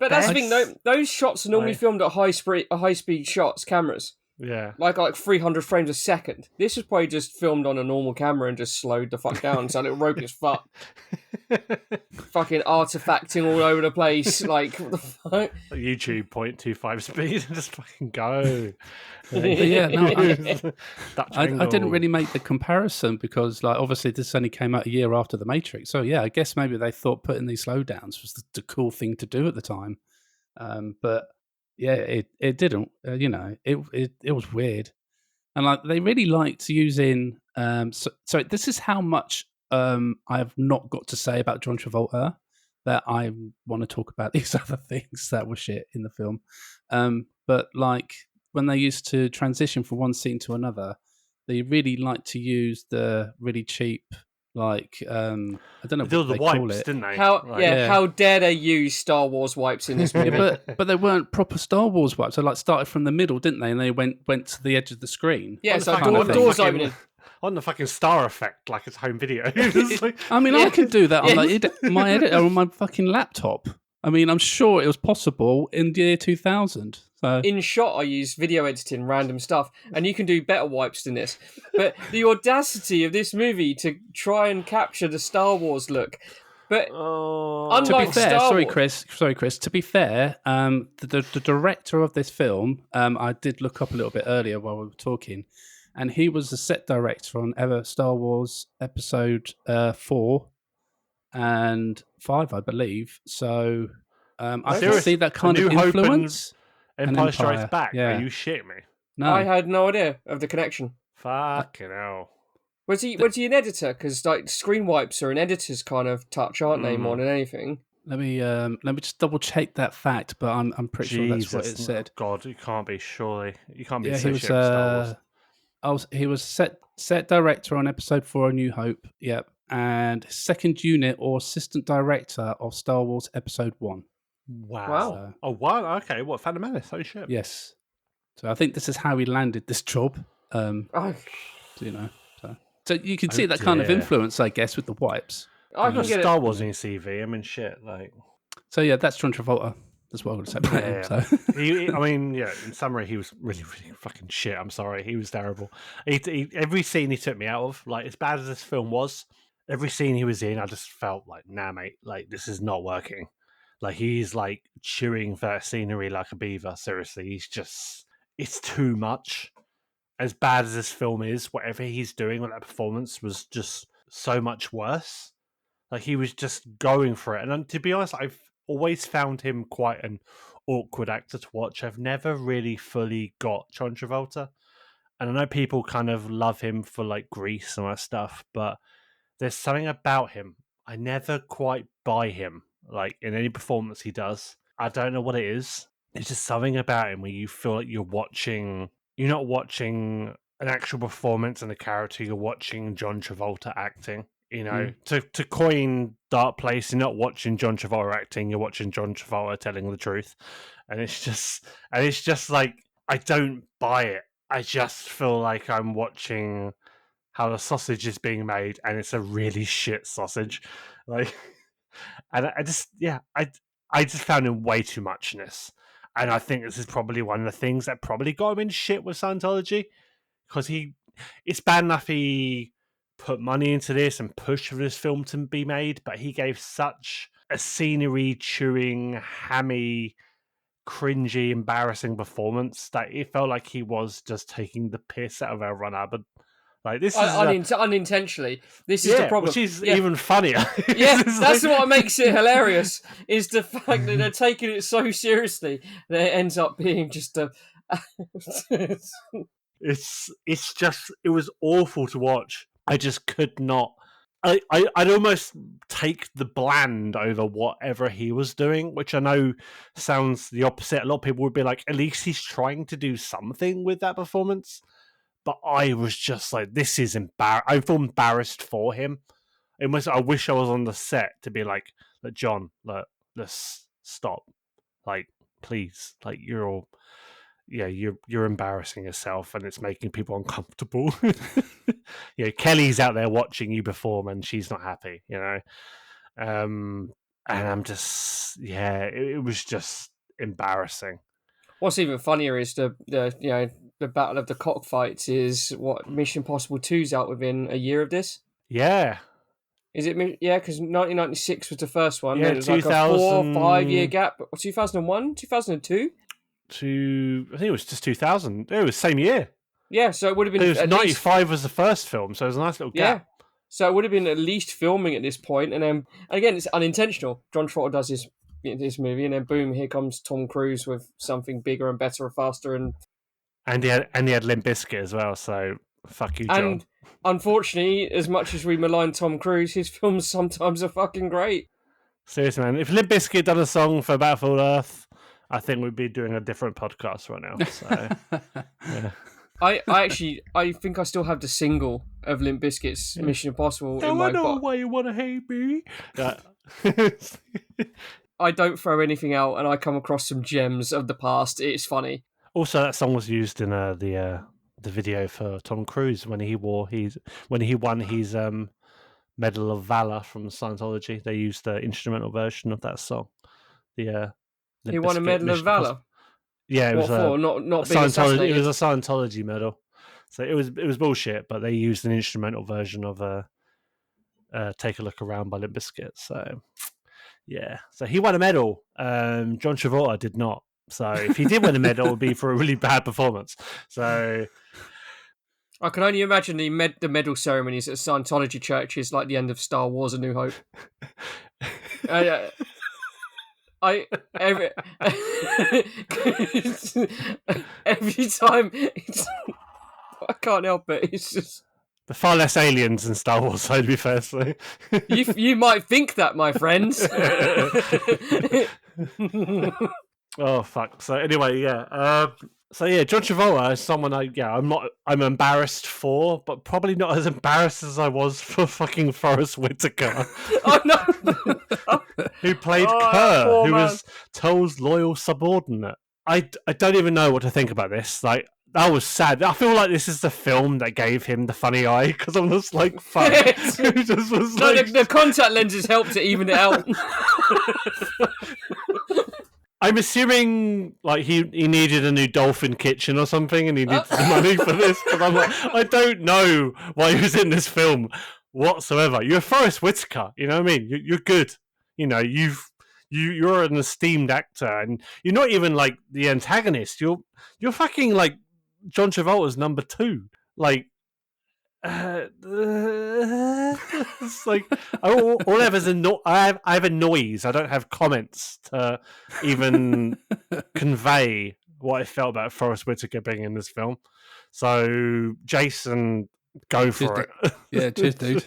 but that's the I- thing. Those shots are normally Right. filmed at high speed shots cameras, Yeah. like 300 frames a second. This was probably just filmed on a normal camera and just slowed the fuck down, so it ropey as fuck. Fucking artifacting all over the place. Like what the fuck? YouTube 0.25 speed, just fucking go. yeah, no, Dutch I didn't angle. really make the comparison because, like, obviously this only came out a year after The Matrix. So yeah, I guess maybe they thought putting these slowdowns was the cool thing to do at the time. But yeah, it didn't. It was weird, and like they really liked using. So this is how much I have not got to say about John Travolta, that I want to talk about these other things that were shit in the film. But like when they used to transition from one scene to another, they really like to use the really cheap Like, I don't know They did all what the they call wipes, it. didn't they? How Like, Yeah. how dare they use Star Wars wipes in this movie? Yeah, but they weren't proper Star Wars wipes. They like started from the middle, didn't they? And they went to the edge of the screen. Yeah, on the so fucking- on the doors fucking- opening. On the fucking star effect, like it's home video. It's like- I mean, Yeah. I can do that on Yeah. my editor on my fucking laptop. I mean, I'm sure it was possible in the year 2000. So In shot, I use video editing, random stuff, and you can do better wipes than this. But the audacity of this movie to try and capture the Star Wars look. But Oh. to be unlike fair, Star sorry, Wars, Chris. To be fair, the director of this film, I did look up a little bit earlier while we were talking, and he was the set director on Star Wars Episode 4 and 5, I believe. So I can Serious? see that kind A of New Hope and influence. Empire Strikes Empire, Back. yeah. Are you shitting me? No, I had no idea of the connection. Fucking hell. Was he an editor? Because like screen wipes are an editor's kind of touch, aren't they? More than anything. let me just double check that fact, but I'm pretty sure that's what it said. God, you can't be, surely. You can't be Yeah, he was. associated with Star Wars. He was set director on Episode 4, A New Hope. Yep, and second unit or assistant director of Star Wars Episode 1. Wow. So, Oh, wow. Okay, what? Phantom Menace? Oh, shit. yes. So I think this is how he landed this job. Oh, You know, so you can see that kind of dear. influence, I guess, with the wipes. I I've can got get Star it. Wars in your CV. I mean, shit. Like, So yeah, that's John Travolta. That's what I'm going to say about him. Yeah. So. I mean, yeah. In summary, he was really, really fucking shit. I'm sorry, he was terrible. Every scene he took me out of, like as bad as this film was, every scene he was in, I just felt like, nah, mate, like this is not working. Like he's like chewing for that scenery like a beaver. Seriously, it's too much. As bad as this film is, whatever he's doing with that performance was just so much worse. Like he was just going for it. And to be honest, I've always found him quite an awkward actor to watch. I've never really fully got John Travolta. And I know people kind of love him for like Grease and all that stuff, but there's something about him. I never quite buy him, like in any performance he does. I don't know what it is. It's just something about him where you feel like you're not watching an actual performance and a character, you're watching John Travolta acting. You know, to coin Dark Place, you're not watching John Travolta acting, you're watching John Travolta telling the truth. And it's just like, I don't buy it. I just feel like I'm watching how the sausage is being made, and it's a really shit sausage. Like, and I just found him way too much in this. And I think this is probably one of the things that probably got him in shit with Scientology, because it's bad enough he put money into this and pushed for this film to be made, but he gave such a scenery chewing, hammy, cringy, embarrassing performance that it felt like he was just taking the piss out of our runner. But like this is Unintentionally. This is the problem. which is Yeah. even funnier. Yeah, It's that's like- what makes it hilarious. Is the fact that they're taking it so seriously that it ends up being just a. it was awful to watch. I just could not. I'd almost take the bland over whatever he was doing, which I know sounds the opposite. A lot of people would be like, at least he's trying to do something with that performance. But I was just like, this is I feel embarrassed for him. I wish I was on the set to be like, John, let's stop. Like, please, like you're embarrassing yourself and it's making people uncomfortable. Kelly's out there watching you perform and she's not happy, and I'm just, it was just embarrassing. What's even funnier is the Battle of the Cockfights is what Mission Impossible 2's out within a year of this. Yeah. Is it? Yeah, because 1996 was the first one. Yeah, It was like a 4 or 5 year gap. 2001, 2002. I think it was just 2000. It was same year. Yeah, so it would have been. It was at 95 least, was the first film, so it was a nice little yeah, gap. so it would have been at least filming at this point, and again, it's unintentional. John Travolta does this movie, and then boom, here comes Tom Cruise with something bigger and better and faster, and he had Limp Bizkit as well. So fuck you, John. and unfortunately, as much as we malign Tom Cruise, his films sometimes are fucking great. Seriously, man, if Limp Bizkit done a song for Battlefield Earth, I think we'd be doing a different podcast right now. So, yeah. I think I still have the single of Limp Bizkit's Mission Impossible No, in my I know why you want to hate me. I don't throw anything out, and I come across some gems of the past. It's funny. Also, that song was used in the video for Tom Cruise when he won his Medal of Valor from Scientology. They used the instrumental version of that song. He won a Medal of Valor. Yeah, it was for? Not being Scientology. assassinated. It was a Scientology medal. So it was bullshit, but they used an instrumental version of "Take a Look Around" by Limp Bizkit. So yeah, so he won a medal. John Travolta did not. So if he did win a medal, it would be for a really bad performance. So I can only imagine the medal ceremonies at Scientology churches like the end of Star Wars: A New Hope. Every time I can't help it. It's just the far less aliens in Star Wars. So to be fair, so you might think that, my friends. Oh fuck! So anyway, yeah. John Travolta is someone I'm embarrassed for, but probably not as embarrassed as I was for fucking Forrest Whitaker. Oh no! Who played Kerr, who was Toll's loyal subordinate. I don't even know what to think about this. Like, that was sad. I feel like this is the film that gave him the funny eye, because I'm just like, fuck. The contact lenses helped to even it out. I'm assuming like he needed a new dolphin kitchen or something, and he needs the money for this. Because I'm like, I don't know why he was in this film whatsoever. You're Forrest Whitaker, you know what I mean? You're good. You know, you're an esteemed actor, and you're not even like the antagonist. You're fucking like John Travolta's number 2. Like, it's like all I have is I have a noise. I don't have comments to even convey what I felt about Forrest Whitaker being in this film. So, Jason, go for it. Yeah, cheers, dude.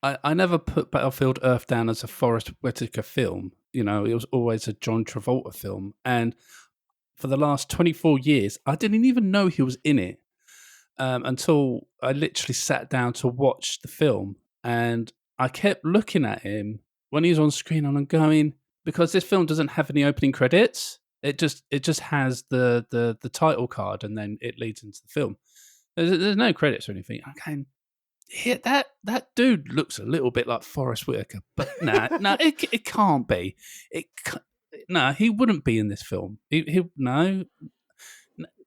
I never put Battlefield Earth down as a Forrest Whitaker film. You know, it was always a John Travolta film. And for the last 24 years, I didn't even know he was in it until I literally sat down to watch the film. And I kept looking at him when he was on screen, and I'm going, because this film doesn't have any opening credits. It just has the title card, and then it leads into the film. There's no credits or anything. I'm going, yeah, that dude looks a little bit like Forrest Whitaker, but no, it can't be. No, he wouldn't be in this film. No,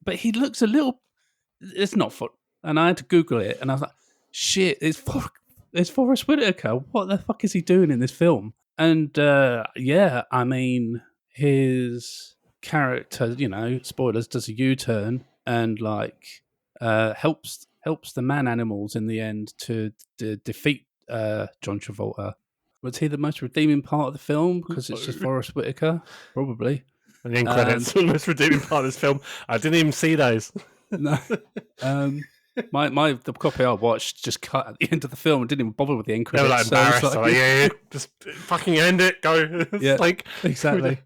but he looks a little. It's not for. And I had to Google it, and I was like, shit, it's Forrest Whitaker. What the fuck is he doing in this film? And yeah, I mean, his character, you know, spoilers, does a U-turn and like helps the man animals in the end to defeat John Travolta. Was he the most redeeming part of the film because it's just Forrest Whitaker? Probably. And the end credits, the most redeeming part of this film. I didn't even see those. No. The copy I watched just cut at the end of the film and didn't even bother with the end They were credits. like embarrassed. So Like, yeah, just fucking end it. Go. Yeah, like exactly.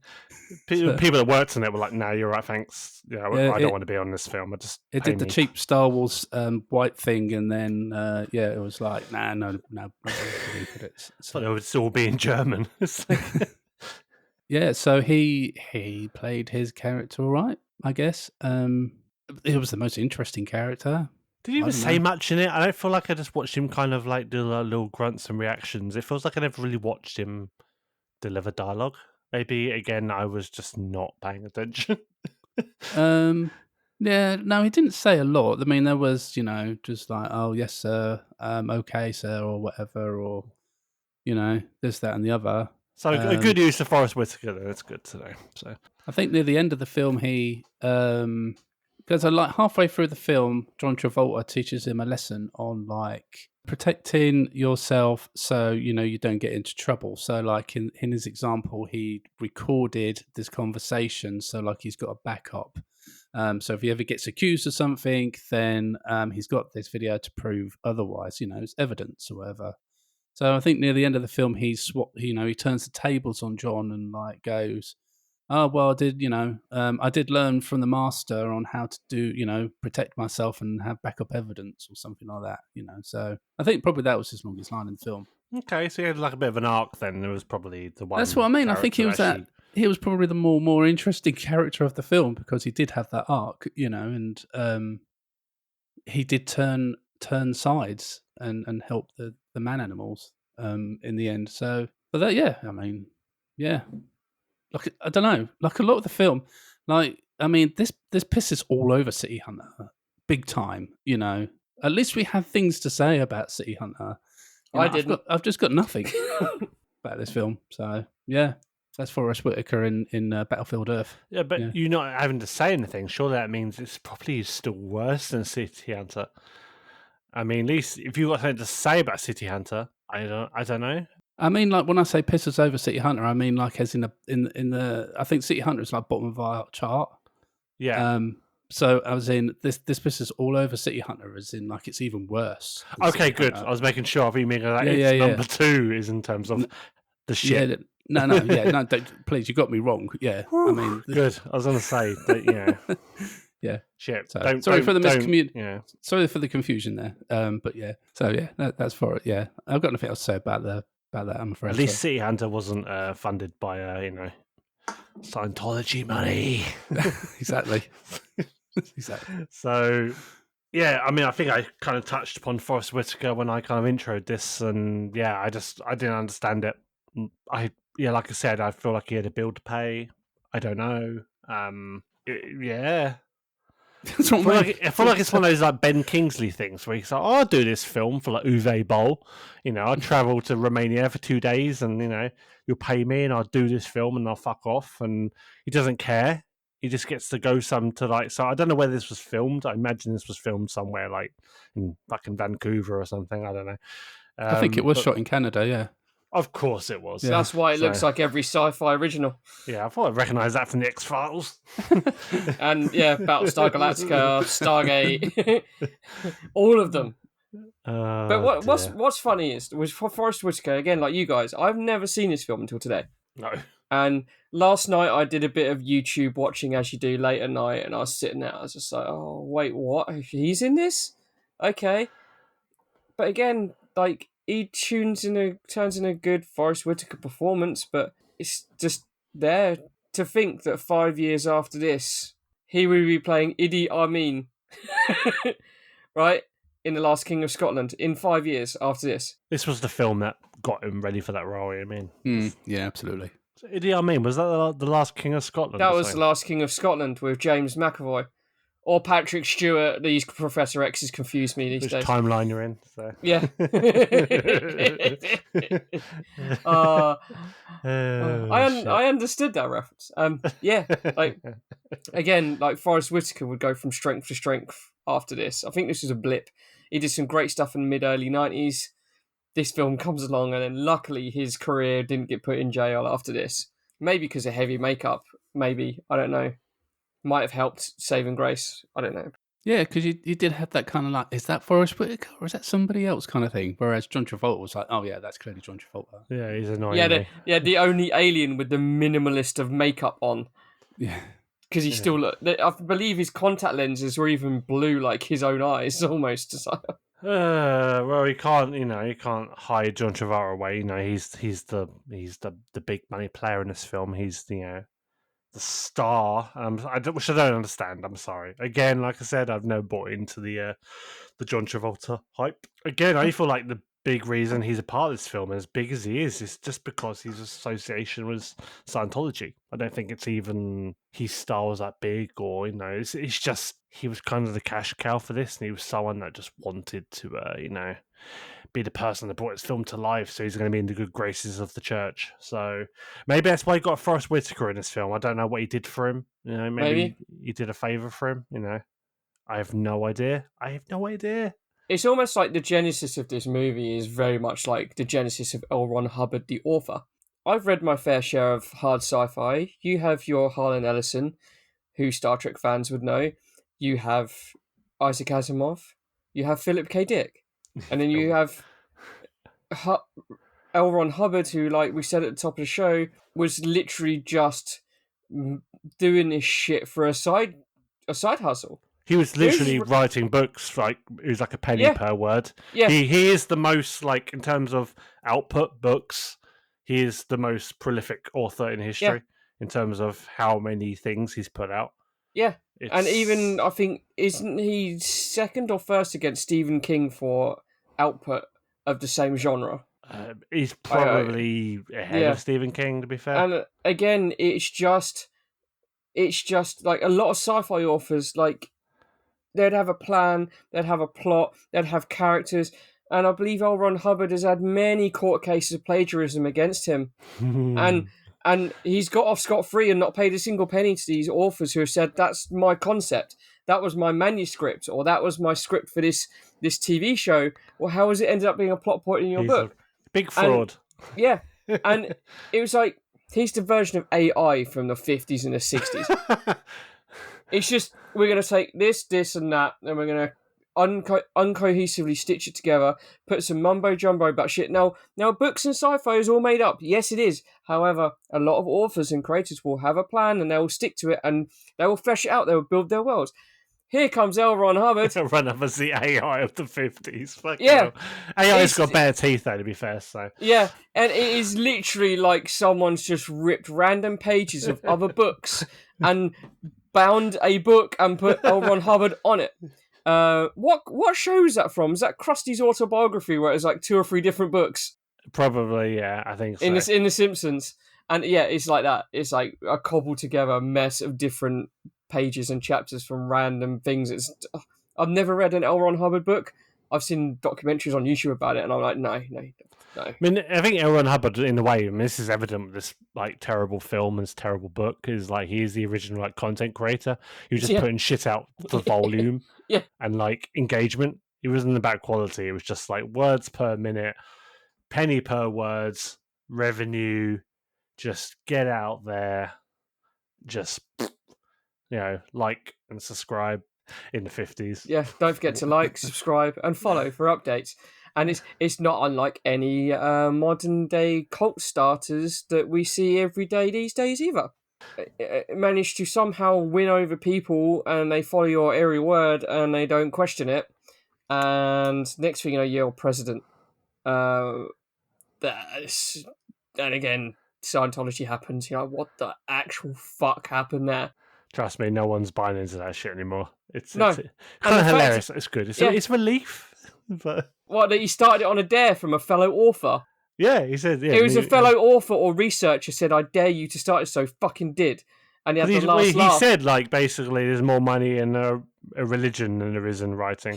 People that worked on it were like, "No, you're right. Thanks. Yeah, I don't want to be on this film. It did the cheap Star Wars white thing, and then it was like, no credits. So it would still be in German. It's like... Yeah, so he played his character all right, I guess. It was the most interesting character. Did he even say much in it? I don't feel like I just watched him kind of like do little grunts and reactions. It feels like I never really watched him deliver dialogue. Maybe, again, I was just not paying attention. Yeah, no, he didn't say a lot. I mean, there was, you know, just like, oh, yes, sir, okay, sir, or whatever, or, you know, this, that, and the other. So a good use of Forrest Whitaker, though. That's good to know. So I think near the end of the film, he... because like halfway through the film, John Travolta teaches him a lesson on like protecting yourself so you know you don't get into trouble. So like in his example, he recorded this conversation, so like he's got a backup. So if he ever gets accused of something, then he's got this video to prove otherwise. You know, it's evidence or whatever. So I think near the end of the film, he turns the tables on John and like goes, oh well, I did learn from the master on how to do, protect myself and have backup evidence or something like that. So I think probably that was his longest line in the film. Okay, so he had like a bit of an arc then. It was probably the one. That's what I mean. I think he was actually... he was probably the more interesting character of the film because he did have that arc, and he did turn sides and help the man animals in the end. So, but that, yeah, I mean, yeah, like I don't know, like a lot of the film, like I mean, this pisses all over City Hunter, big time. At least we have things to say about City Hunter. I've just got nothing about this film. So yeah, that's Forrest Whitaker in Battlefield Earth. Yeah, but you not having to say anything, surely that means it's probably still worse than City Hunter. I mean, at least if you got something to say about City Hunter, I don't know. I mean, like when I say pisses over City Hunter, I mean like as in the I think City Hunter is like bottom of our chart. Yeah. So I was in this pisses all over City Hunter, as in like it's even worse. Okay, good. I was making sure. I mean, that number 2 is in terms of the shit. Yeah, no, don't, please, you got me wrong. Yeah, I mean, good. I was going to say that, yeah, shit. So, sorry for the Sorry for the confusion there. But yeah, so yeah, that's for it. Yeah, I've got nothing else to say about that. I'm afraid. At least City Hunter wasn't funded by Scientology money. Exactly. Exactly. So, yeah, I mean, I think I kind of touched upon Forrest Whitaker when I kind of introed this, and yeah, I didn't understand it. Like I said, I feel like he had a bill to pay. I don't know. Yeah. I feel like it's one of those like Ben Kingsley things where he's like, I'll do this film for like Uwe Boll. I'll travel to Romania for 2 days and, you'll pay me and I'll do this film and I'll fuck off. And he doesn't care. He just gets to go so I don't know where this was filmed. I imagine this was filmed somewhere like in fucking Vancouver or something. I don't know. I think it was shot in Canada, yeah. Of course it was. Yeah. That's why it looks like every sci-fi original. Yeah, I thought I recognised that from the X-Files. And yeah, Battlestar Galactica, Stargate, all of them. But what's funny is with Forrest Whitaker, again, like you guys, I've never seen this film until today. No. And last night I did a bit of YouTube watching as you do late at night, and I was sitting there, I was just like, oh, wait, what? He's in this? Okay. But again, like, he turns in a good Forrest Whitaker performance, but it's just there to think that 5 years after this, he will be playing Idi Amin, right? In The Last King of Scotland, in 5 years after this. This was the film that got him ready for that role, I mean. Yeah, absolutely. So Idi Amin, was that The Last King of Scotland? That was The Last King of Scotland with James McAvoy. Or Patrick Stewart. These Professor X's confuse me these days. Which timeline you're in. So. Yeah. I understood that reference. Yeah, like again, like Forrest Whitaker would go from strength to strength after this. I think this was a blip. He did some great stuff in the mid-early 90s. This film comes along, and then luckily his career didn't get put in jail after this. Maybe because of heavy makeup. Maybe, I don't know. Might have helped saving grace. I don't know. Yeah, because you did have that kind of like, is that Forrest Whitaker or is that somebody else kind of thing? Whereas John Travolta was like, oh yeah, that's clearly John Travolta. Yeah, he's annoying. The only alien with the minimalist of makeup on. Yeah. Because he still looked. I believe his contact lenses were even blue like his own eyes, almost. Well, you can't hide John Travolta away. He's the big money player in this film. He's the star, which I don't understand. I'm sorry. Again, like I said, I've never bought into the John Travolta hype. Again, I feel like the big reason he's a part of this film, as big as he is just because his association with Scientology. I don't think it's even his star was that big, or it's just he was kind of the cash cow for this, and he was someone that just wanted to be the person that brought his film to life, so he's going to be in the good graces of the church. So maybe that's why he got Forrest Whitaker in this film. I don't know what he did for him. Maybe he did a favour for him. I have no idea. It's almost like the genesis of this movie is very much like the genesis of L. Ron Hubbard, the author. I've read my fair share of hard sci-fi. You have your Harlan Ellison, who Star Trek fans would know. You have Isaac Asimov. You have Philip K. Dick. And then you have L. Ron Hubbard, who, like we said at the top of the show, was literally just doing this shit for a side hustle. He was literally writing books, like it was like a penny per word. Yeah. He is the most, like, in terms of output books, he is the most prolific author in history in terms of how many things he's put out. Yeah. And even, I think, isn't he second or first against Stephen King for output of the same genre? He's probably ahead of Stephen King, to be fair. And again, it's just like a lot of sci-fi authors, like, they'd have a plan, they'd have a plot, they'd have characters, and I believe L. Ron Hubbard has had many court cases of plagiarism against him, and he's got off scot-free and not paid a single penny to these authors who have said, that's my concept, that was my manuscript, or that was my script for this TV show. Well, how has it ended up being a plot point in your book? Big fraud. And it was like, he's the version of AI from the 50s and the 60s. It's just, we're going to take this, and that, and we're going to uncohesively stitch it together, put some mumbo-jumbo about shit. Now, books and sci-fi is all made up. Yes, it is. However, a lot of authors and creators will have a plan, and they will stick to it, and they will flesh it out. They will build their worlds. Here comes L. Ron Hubbard. Ron Hubbard's the AI of the 50s. Yeah. AI's got better teeth, though, to be fair. So yeah, and it is literally like someone's just ripped random pages of other books and bound a book and put L. Ron Hubbard on it. What show is that from? Is that Krusty's autobiography where it's like 2 or 3 different books? Probably, yeah, I think so. In The Simpsons. And yeah, it's like that. It's like a cobbled together mess of different pages and chapters from random things. I've never read an L. Ron Hubbard book. I've seen documentaries on YouTube about it, and I'm like, no. I mean, I think L. Ron Hubbard, in a way, this is evident with this like terrible film and this terrible book, is like he's the original like content creator. He was just putting shit out for volume and like engagement. It wasn't about quality. It was just like words per minute, penny per words, revenue. Just get out there, just like and subscribe in the 50s. Yeah, don't forget to like, subscribe, and follow for updates. And it's not unlike any modern day cult starters that we see every day these days either. It managed to somehow win over people, and they follow your every word, and they don't question it. And next thing you know, you're president. And again, Scientology happens. What the actual fuck happened there? Trust me, no one's buying into that shit anymore. It's kind of hilarious. It's good. It's relief. But that he started it on a dare from a fellow author. Yeah, he said. Yeah, it was a fellow author or researcher said, "I dare you to start it." So fucking did, and he had the last laugh. He said, like, basically, there's more money in a religion than there is in writing.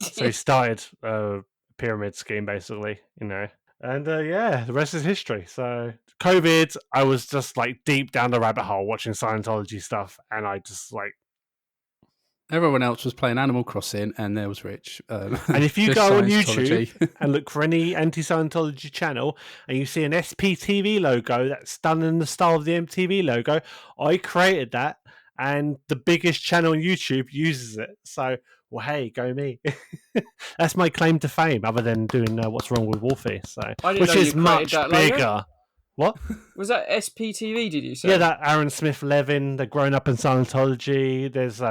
So he started a pyramid scheme, basically, And the rest is history. So COVID, I was just like deep down the rabbit hole watching Scientology stuff, and I just like. Everyone else was playing Animal Crossing, and there was Rich. And if you go on YouTube and look for any anti-Scientology channel, and you see an SPTV logo that's done in the style of the MTV logo, I created that, and the biggest channel on YouTube uses it. So, well, hey, go me. That's my claim to fame, other than doing What's Wrong with Wolfie. So, which is much bigger. What? Was that SPTV, did you say? Yeah, that Aaron Smith-Levin, the Grown Up in Scientology. There's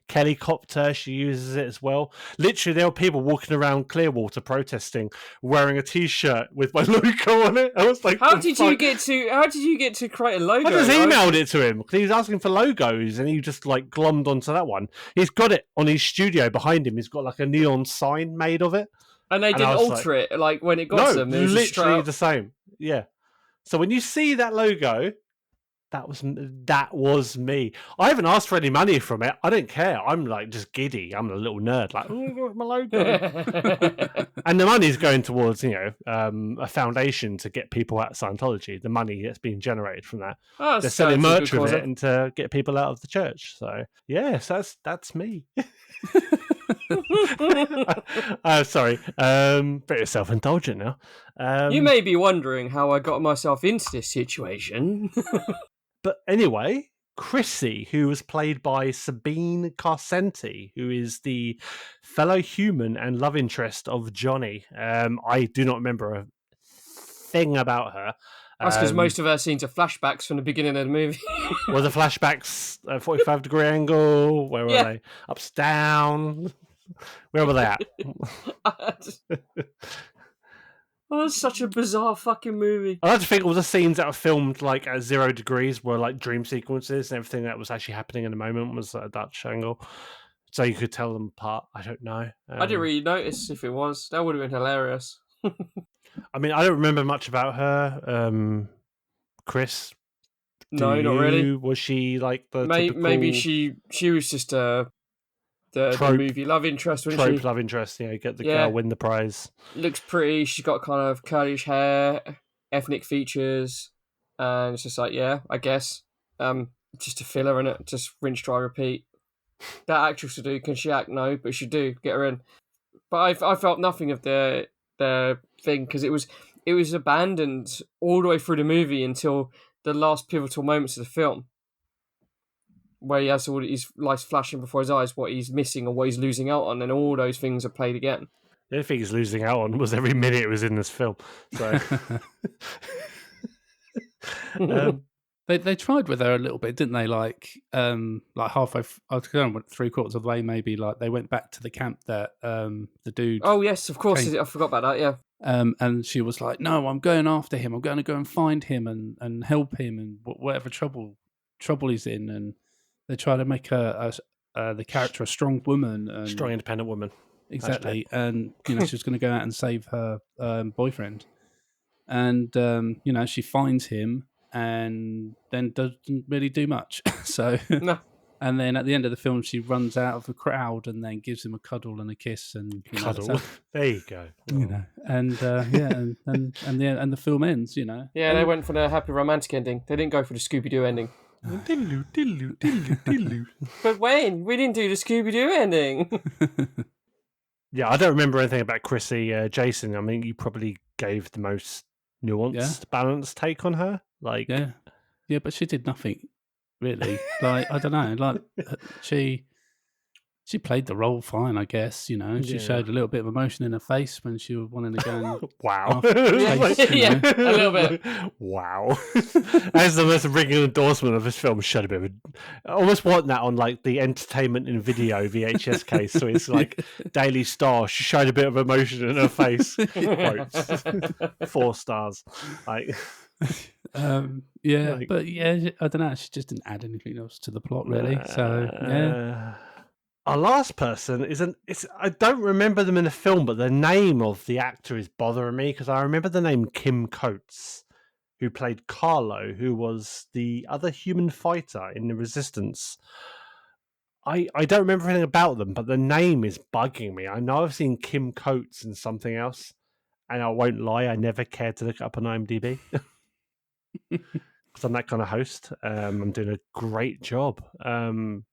Kelly Copter, she uses it as well. Literally, there were people walking around Clearwater protesting, wearing a T-shirt with my logo on it. I was like, How did you get to create a logo? I just emailed it to him, because he was asking for logos, and he just like glommed onto that one. He's got it on his studio behind him. He's got like a neon sign made of it. And they didn't alter it, like when it got to them. It was literally the same. Yeah. So when you see that logo, that was me. I haven't asked for any money from it. I don't care. I'm like just giddy. I'm a little nerd. Like, oh, my logo. And the money's going towards a foundation to get people out of Scientology. The money that's being generated from that. They're selling merch with it and to get people out of the church. So yes, that's me. Sorry, bit of self-indulgent now. You may be wondering how I got myself into this situation. But anyway, Chrissy, who was played by Sabine Carcenti, who is the fellow human and love interest of Johnny. I do not remember a thing about her. That's because most of her scenes are flashbacks from the beginning of the movie. Were the flashbacks 45-degree angle? Where were they? Ups, down? Where were they at? Oh, it's such a bizarre fucking movie. I like to think all the scenes that were filmed like at 0 degrees were like dream sequences, and everything that was actually happening in the moment was at a Dutch angle, so you could tell them apart. I don't know. I didn't really notice if it was. That would have been hilarious. I mean, I don't remember much about her. Chris, No, not really. Was she like the maybe she was just the movie love interest, wasn't trope she? love interest? Get the girl, win the prize. Looks pretty. She's got kind of curlish hair, ethnic features, and it's just like, yeah, I guess, just a filler in it. Just rinse, dry, repeat. That actress will do. Can she act? No, but she do. Get her in. But I felt nothing of the thing because it was abandoned all the way through the movie until the last pivotal moments of the film, where he has all his lights flashing before his eyes, what he's missing or what he's losing out on, and all those things are played again. The only thing he's losing out on was every minute it was in this film. So they tried with her a little bit, didn't they? Like halfway, I was going 3/4 of the way, maybe. Like they went back to the camp that the dude. Oh yes, of course. I forgot about that. Yeah. And she was like, "No, I'm going after him. I'm going to go and find him and help him and whatever trouble he's in." And they try to make the character a strong woman, strong, independent woman. Exactly, and she was going to go out and save her boyfriend, and she finds him and then doesn't really do much. So, no. And then at the end of the film, she runs out of the crowd and then gives him a cuddle and a kiss and cuddle. There you go. And and the film ends. Yeah, they went for the happy romantic ending. They didn't go for the Scooby-Doo ending. But Wayne, we didn't do the Scooby-Doo ending. Yeah, I don't remember anything about Chrissy. Jason, I mean, you probably gave the most nuanced, balanced take on her. Yeah, but she did nothing really. Like, I don't know. Like, she played the role fine, I guess. She showed a little bit of emotion in her face when she was wanting to go and wow. Yeah, a little bit. Wow. As the most ringing endorsement of this film, showed a bit of I almost want that on like the entertainment in video VHS case. So it's like Daily Star. She showed a bit of emotion in her face. Quotes. 4 stars. Like. But I don't know. She just didn't add anything else to the plot, really. Our last person I don't remember them in the film, but the name of the actor is bothering me because I remember the name Kim Coates, who played Carlo, who was the other human fighter in the Resistance. I don't remember anything about them, but the name is bugging me. I know I've seen Kim Coates in something else, and I won't lie, I never cared to look it up on IMDb. Because I'm that kind of host. I'm doing a great job. Do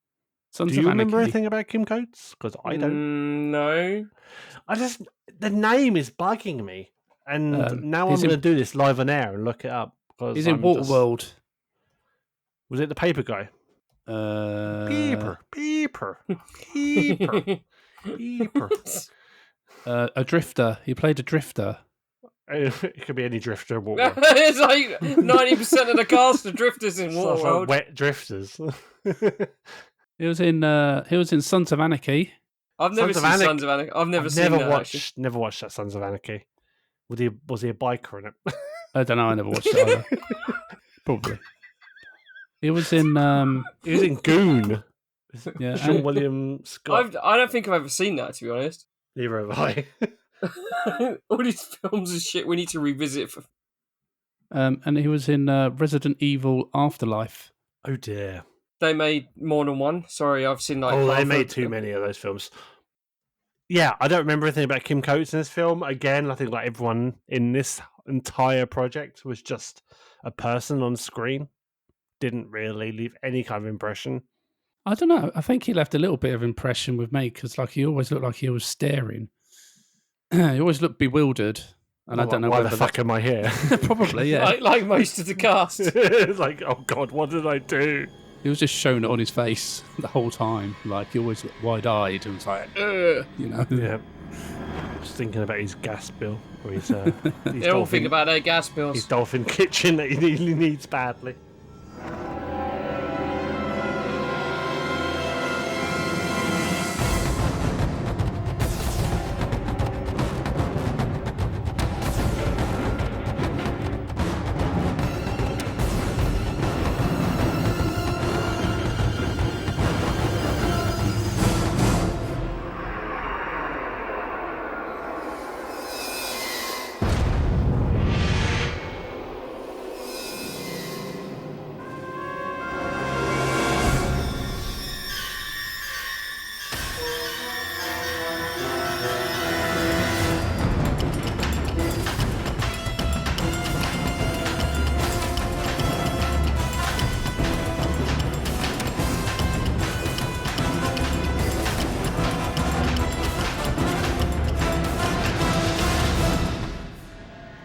you remember anything about Kim Coates? Because I don't. No. The name is bugging me. And now I'm going to do this live on air and look it up. He's in Waterworld. Was it the paper guy? Beeper. A drifter. He played a drifter. It could be any drifter. It's like 90% of the cast are drifters in Waterworld. Like wet drifters. He was in Sons of Anarchy. I've never seen Sons of Anarchy. I've never seen that. Never watched that Sons of Anarchy. Was he a biker in it? I don't know. I never watched it either. Probably. He was in Goon. Yeah, Sean William Scott. I don't think I've ever seen that, to be honest. Neither have I. All these films and shit we need to revisit. And he was in Resident Evil Afterlife. Oh dear. They made more than one. Sorry, I've seen like. Oh, they made too many of those films. Yeah, I don't remember anything about Kim Coates in this film. Again, I think like everyone in this entire project was just a person on screen. Didn't really leave any kind of impression. I don't know. I think he left a little bit of impression with me because like he always looked like he was staring. He always looked bewildered. And I don't know why the fuck am I here? Probably, yeah. like most of the cast. It's like, oh God, what did I do? He was just showing it on his face the whole time. Like, he always looked wide-eyed and was like, you know. Yeah. Just thinking about his gas bill, or his, his They all think about their gas bills. his dolphin kitchen that he really needs badly.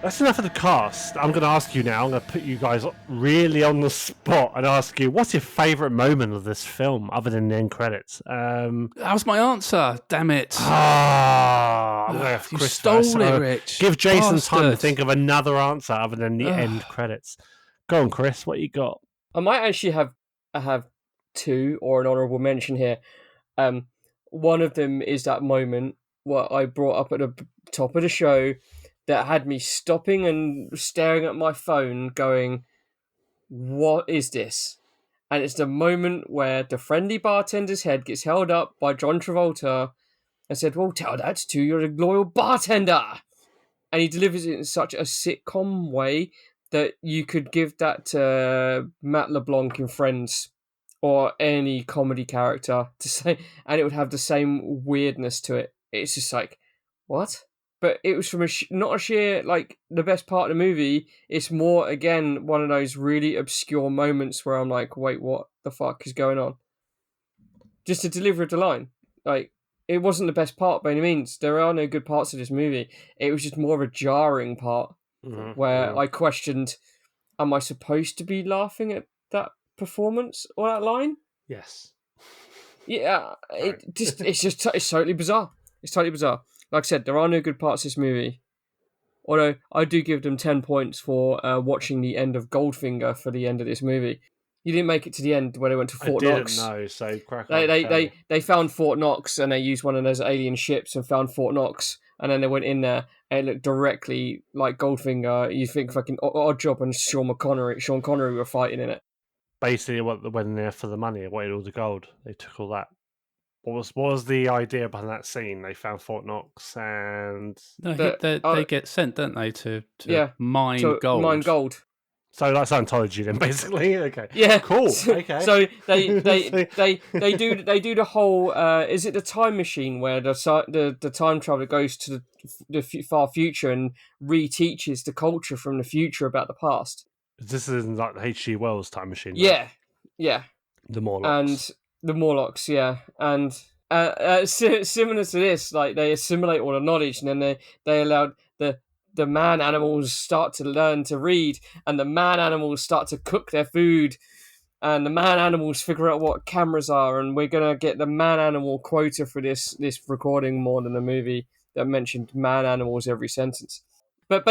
That's enough of the cast. I'm going to ask you now. I'm going to put you guys really on the spot and ask you, what's your favourite moment of this film, other than the end credits? That was my answer. Damn it! I'm going to have You Chris stole first. it, So Rich. Give Jason time to Bastard. think of another answer other than the end credits. Go on, Chris. What you got? I might actually have two or an honourable mention here. One of them is that moment what I brought up at the top of the show that had me stopping and staring at my phone going, what is this? And it's the moment where the friendly bartender's head gets held up by John Travolta and said, well, tell that to your loyal bartender. And he delivers it in such a sitcom way that you could give that to Matt LeBlanc in Friends or any comedy character to say, and it would have the same weirdness to it. It's just like, what? But it was from not a sheer, like, the best part of the movie. It's more, again, one of those really obscure moments where I'm like, wait, what the fuck is going on? Just the delivery of the line. Like, it wasn't the best part by any means. There are no good parts of this movie. It was just more of a jarring part where I questioned, am I supposed to be laughing at that performance or that line? Yes. Yeah, it's totally bizarre. It's totally bizarre. Like I said, there are no good parts of this movie. Although I do give them 10 points for watching the end of Goldfinger for the end of this movie. You didn't make it to the end where they went to Fort Knox. I didn't know, so crack on. They found Fort Knox and they used one of those alien ships and found Fort Knox, and then they went in there and it looked directly like Goldfinger. You think fucking Odd Job and Sean Connery were fighting in it. Basically, what they went in there for the money, wanted all the gold. They took all that. What was the idea behind that scene? They found Fort Knox and... No, they get sent, don't they, to mine gold. Mine gold. So that's Scientology then, basically. Okay. Yeah. Cool. Okay. So they do the whole. Is it the time machine where the time traveler goes to the far future and reteaches the culture from the future about the past? This is like the H.G. Wells time machine. Right? Yeah. Yeah. The Morlocks. And the Morlocks, yeah, and similar to this, like they assimilate all the knowledge, and then they allowed the man animals start to learn to read, and the man animals start to cook their food, and the man animals figure out what cameras are, and we're gonna get the man animal quota for this recording more than the movie that mentioned man animals every sentence. But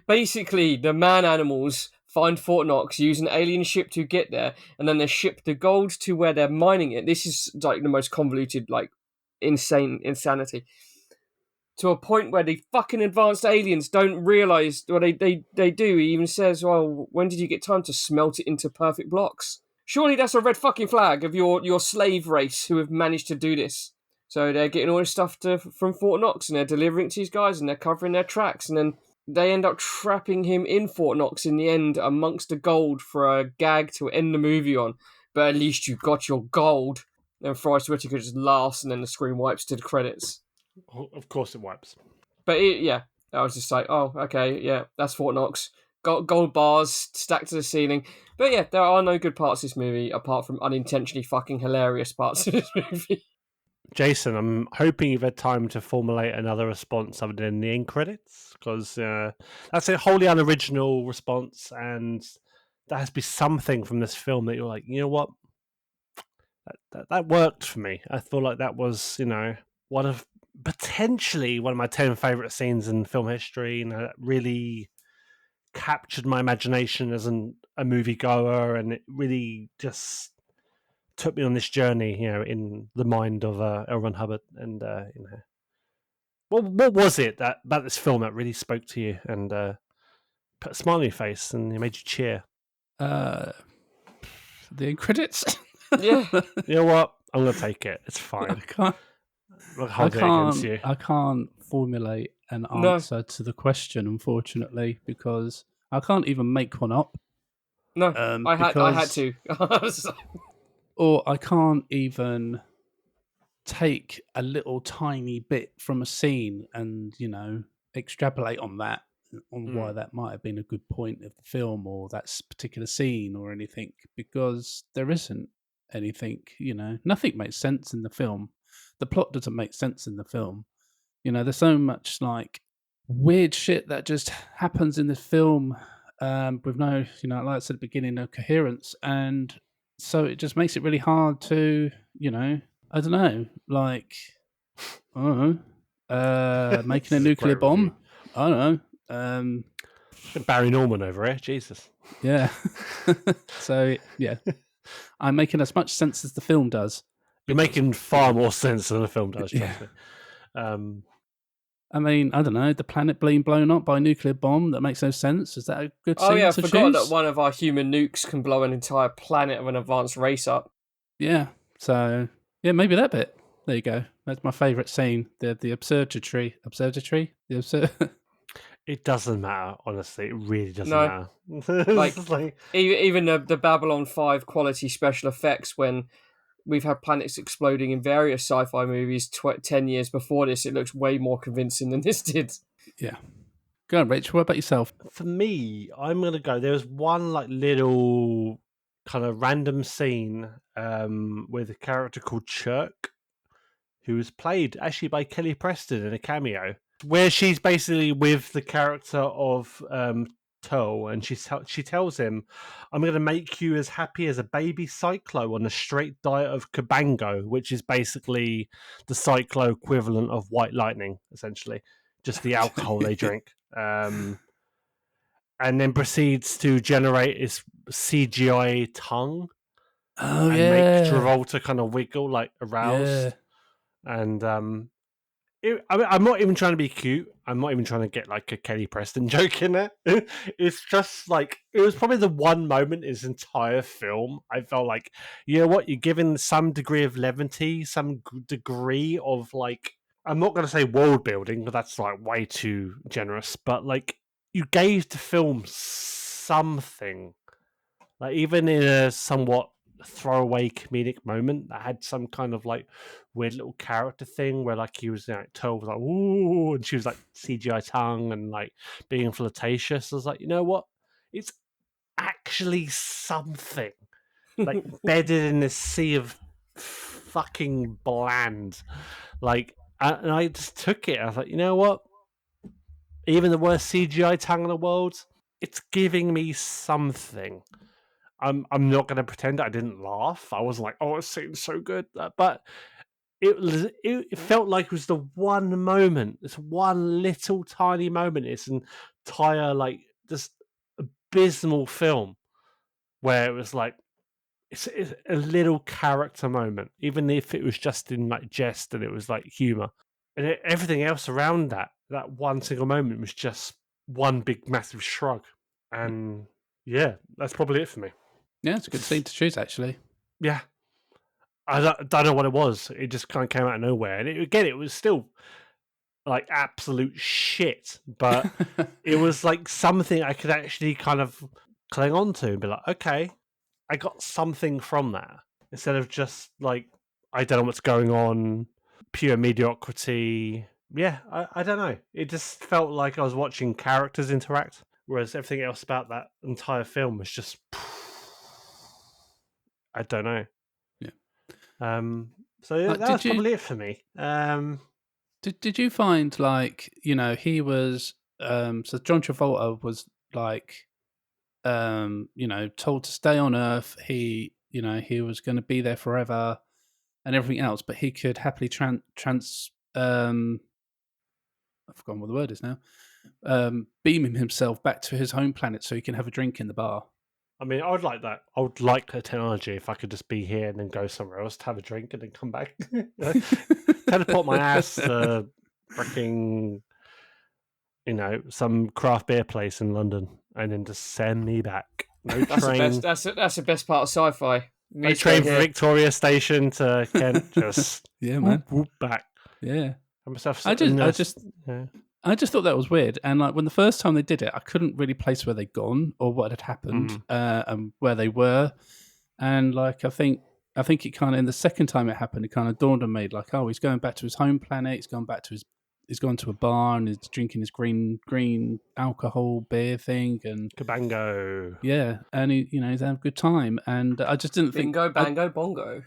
basically, the man animals find Fort Knox, use an alien ship to get there, and then they ship the gold to where they're mining it. This is like the most convoluted, like insanity. To a point where the fucking advanced aliens don't realise, well, they do. He even says, well, when did you get time to smelt it into perfect blocks? Surely that's a red fucking flag of your slave race who have managed to do this. So they're getting all this stuff from Fort Knox, and they're delivering it to these guys, and they're covering their tracks, and then they end up trapping him in Fort Knox in the end amongst the gold for a gag to end the movie on. But at least you got your gold. And Forrest Whitaker just laughs, and then the screen wipes to the credits. Of course it wipes. But I was just like, oh, okay, yeah, that's Fort Knox. Gold bars stacked to the ceiling. But yeah, there are no good parts of this movie apart from unintentionally fucking hilarious parts of this movie. Jason, I'm hoping you've had time to formulate another response other than the end credits, because that's a wholly unoriginal response, and there has to be something from this film that you're like, you know what, that worked for me. I feel like that was, one of potentially one of my 10 favorite scenes in film history. That really captured my imagination as a moviegoer, and it really just took me on this journey, in the mind of L. Ron Hubbard. And what was it about this film that really spoke to you and put a smile on your face and it made you cheer? The end credits. Yeah. You know what? I'm gonna take it. It's fine. I'll hold it against you. I can't formulate an No. answer to the question, unfortunately, because I can't even make one up. No, I had to. Or I can't even take a little tiny bit from a scene and, extrapolate on that, on why that might have been a good point of the film or that particular scene or anything, because there isn't anything, nothing makes sense in the film. The plot doesn't make sense in the film. There's so much like weird shit that just happens in this film with no, like I said at the beginning, no coherence. And so it just makes it really hard to, I don't know, like, I don't know, making a nuclear bomb. I don't know. Barry Norman over here, Jesus. Yeah. So, yeah. I'm making as much sense as the film does. You're making far more sense than the film does, trust me. I mean, I don't know, the planet being blown up by a nuclear bomb, that makes no sense. Is that a good scene I to forgot choose? that one of our human nukes can blow an entire planet of an advanced race up. Yeah. So, yeah, maybe that bit. There you go. That's my favourite scene. The observatory. It doesn't matter, honestly. It really doesn't No. matter. Like, even the Babylon 5 quality special effects, when we've had planets exploding in various sci-fi movies 10 years before this, it looks way more convincing than this did. Yeah. Go on, Rich. What about yourself? For me, I'm going to go. There was one like little kind of random scene with a character called Chirk, who was played actually by Kelly Preston in a cameo, where she's basically with the character of Tull, and she tells him, "I'm going to make you as happy as a baby cyclo on a straight diet of Cabango," which is basically the cyclo equivalent of white lightning, essentially, just the alcohol they drink. And then proceeds to generate his CGI tongue and make Travolta kind of wiggle, like aroused. Yeah. And I'm not even trying to be cute. I'm not even trying to get like a Kelly Preston joke in there. It's just like, it was probably the one moment in this entire film I felt like, you know what, you're given some degree of levity, some degree of like, I'm not going to say world building, but that's like way too generous, but like, you gave the film something, like even in a somewhat throwaway comedic moment that had some kind of like weird little character thing where like he was like Tull was like ooh, and she was like CGI tongue and like being flirtatious. I was like, you know what? It's actually something like bedded in this sea of fucking bland. Like, and I just took it. I was like, you know what? Even the worst CGI tongue in the world, it's giving me something. I'm not going to pretend I didn't laugh. I wasn't like, oh, it seems so good. But it felt like it was the one moment, this one little tiny moment, it's an entire, like, just abysmal film where it was like, it's a little character moment, even if it was just in like jest and it was like humor. And everything else around that one single moment was just one big massive shrug. And yeah, that's probably it for me. Yeah, it's a good scene to choose, actually. Yeah. I don't know what it was. It just kind of came out of nowhere. And it was still like absolute shit. But it was like something I could actually kind of cling on to and be like, okay, I got something from that. Instead of just like, I don't know what's going on, pure mediocrity. Yeah, I don't know. It just felt like I was watching characters interact. Whereas everything else about that entire film was just, I don't know. Yeah. So yeah, that's probably it for me. Did you find like, he was so John Travolta was like told to stay on Earth. He he was going to be there forever and everything else, but he could happily I've forgotten what the word is now. Beaming himself back to his home planet so he can have a drink in the bar. I mean, I would like that. I would like the technology if I could just be here and then go somewhere else to have a drink and then come back. Teleport my ass to freaking, some craft beer place in London and then just send me back. No train. That's the best part of sci-fi. No train from Victoria Station to Kent. Just yeah, man. Whoop back. Yeah. I just thought that was weird. And like when the first time they did it, I couldn't really place where they'd gone or what had happened and where they were. And like I think it kind of in the second time it happened, it kind of dawned on me like, oh, he's going back to his home planet. He's gone to a bar and he's drinking his green alcohol beer thing and Cabango. Yeah, and he's having a good time. And I just didn't think Bingo, bango, bongo.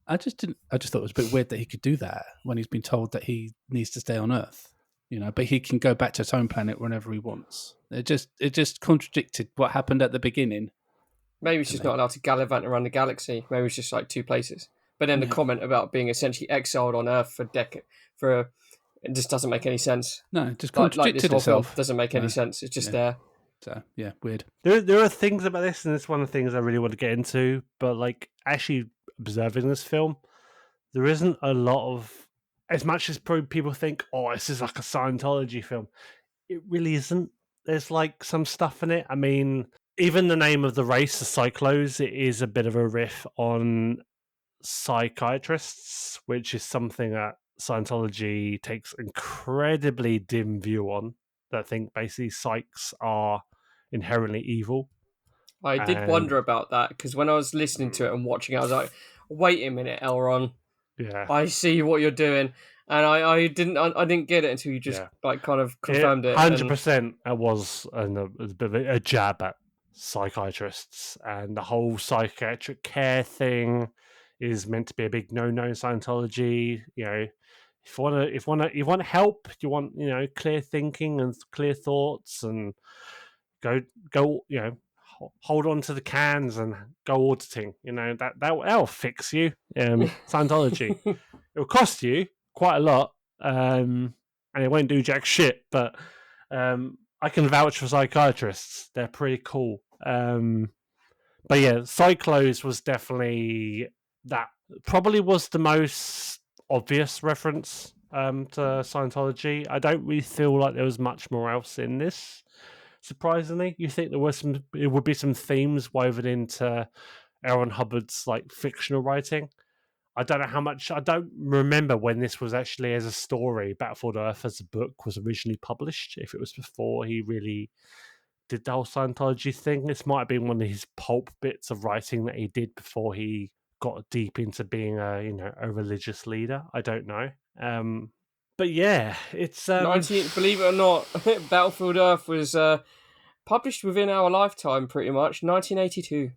I just thought it was a bit weird that he could do that when he's been told that he needs to stay on Earth, but he can go back to his home planet whenever he wants. It just contradicted what happened at the beginning. Maybe he's just not allowed to gallivant around the galaxy. Maybe it's just like two places. But then the comment about being essentially exiled on Earth it just doesn't make any sense. No, it just contradicted itself. Doesn't make any sense. It's just there. So yeah, weird. There are things about this, and it's one of the things I really want to get into. But like actually observing this film, there isn't a lot of, as much as probably people think, oh, this is like a Scientology film. It really isn't. There's like some stuff in it. I mean, even the name of the race, the Psychlos, it is a bit of a riff on psychiatrists, which is something that Scientology takes incredibly dim view on. That think basically psychs are inherently evil. I did wonder about that because when I was listening to it and watching it, I was like, wait a minute, Elron. Yeah, I see what you're doing. And I didn't get it until you just like kind of confirmed it. 100%. It was a bit of a jab at psychiatrists, and the whole psychiatric care thing is meant to be a big no-no in Scientology. If you want help, you want clear thinking and clear thoughts, and go hold on to the cans and go auditing. That'll fix you. Scientology. It'll cost you quite a lot, and it won't do jack shit. But I can vouch for psychiatrists; they're pretty cool. But yeah, Psychlos was definitely that. Probably was the most obvious reference to Scientology. I don't really feel like there was much more else in this. Surprisingly, you think there would be some themes woven into L. Ron Hubbard's like fictional writing. I don't know how much. I don't remember when this was actually as a story. Battlefield Earth as a book was originally published. If it was before he really did the whole Scientology thing, this might have been one of his pulp bits of writing that he did before he got deep into being a religious leader. I don't know. But yeah, it's 19. Believe it or not, Battlefield Earth was published within our lifetime, pretty much 1982.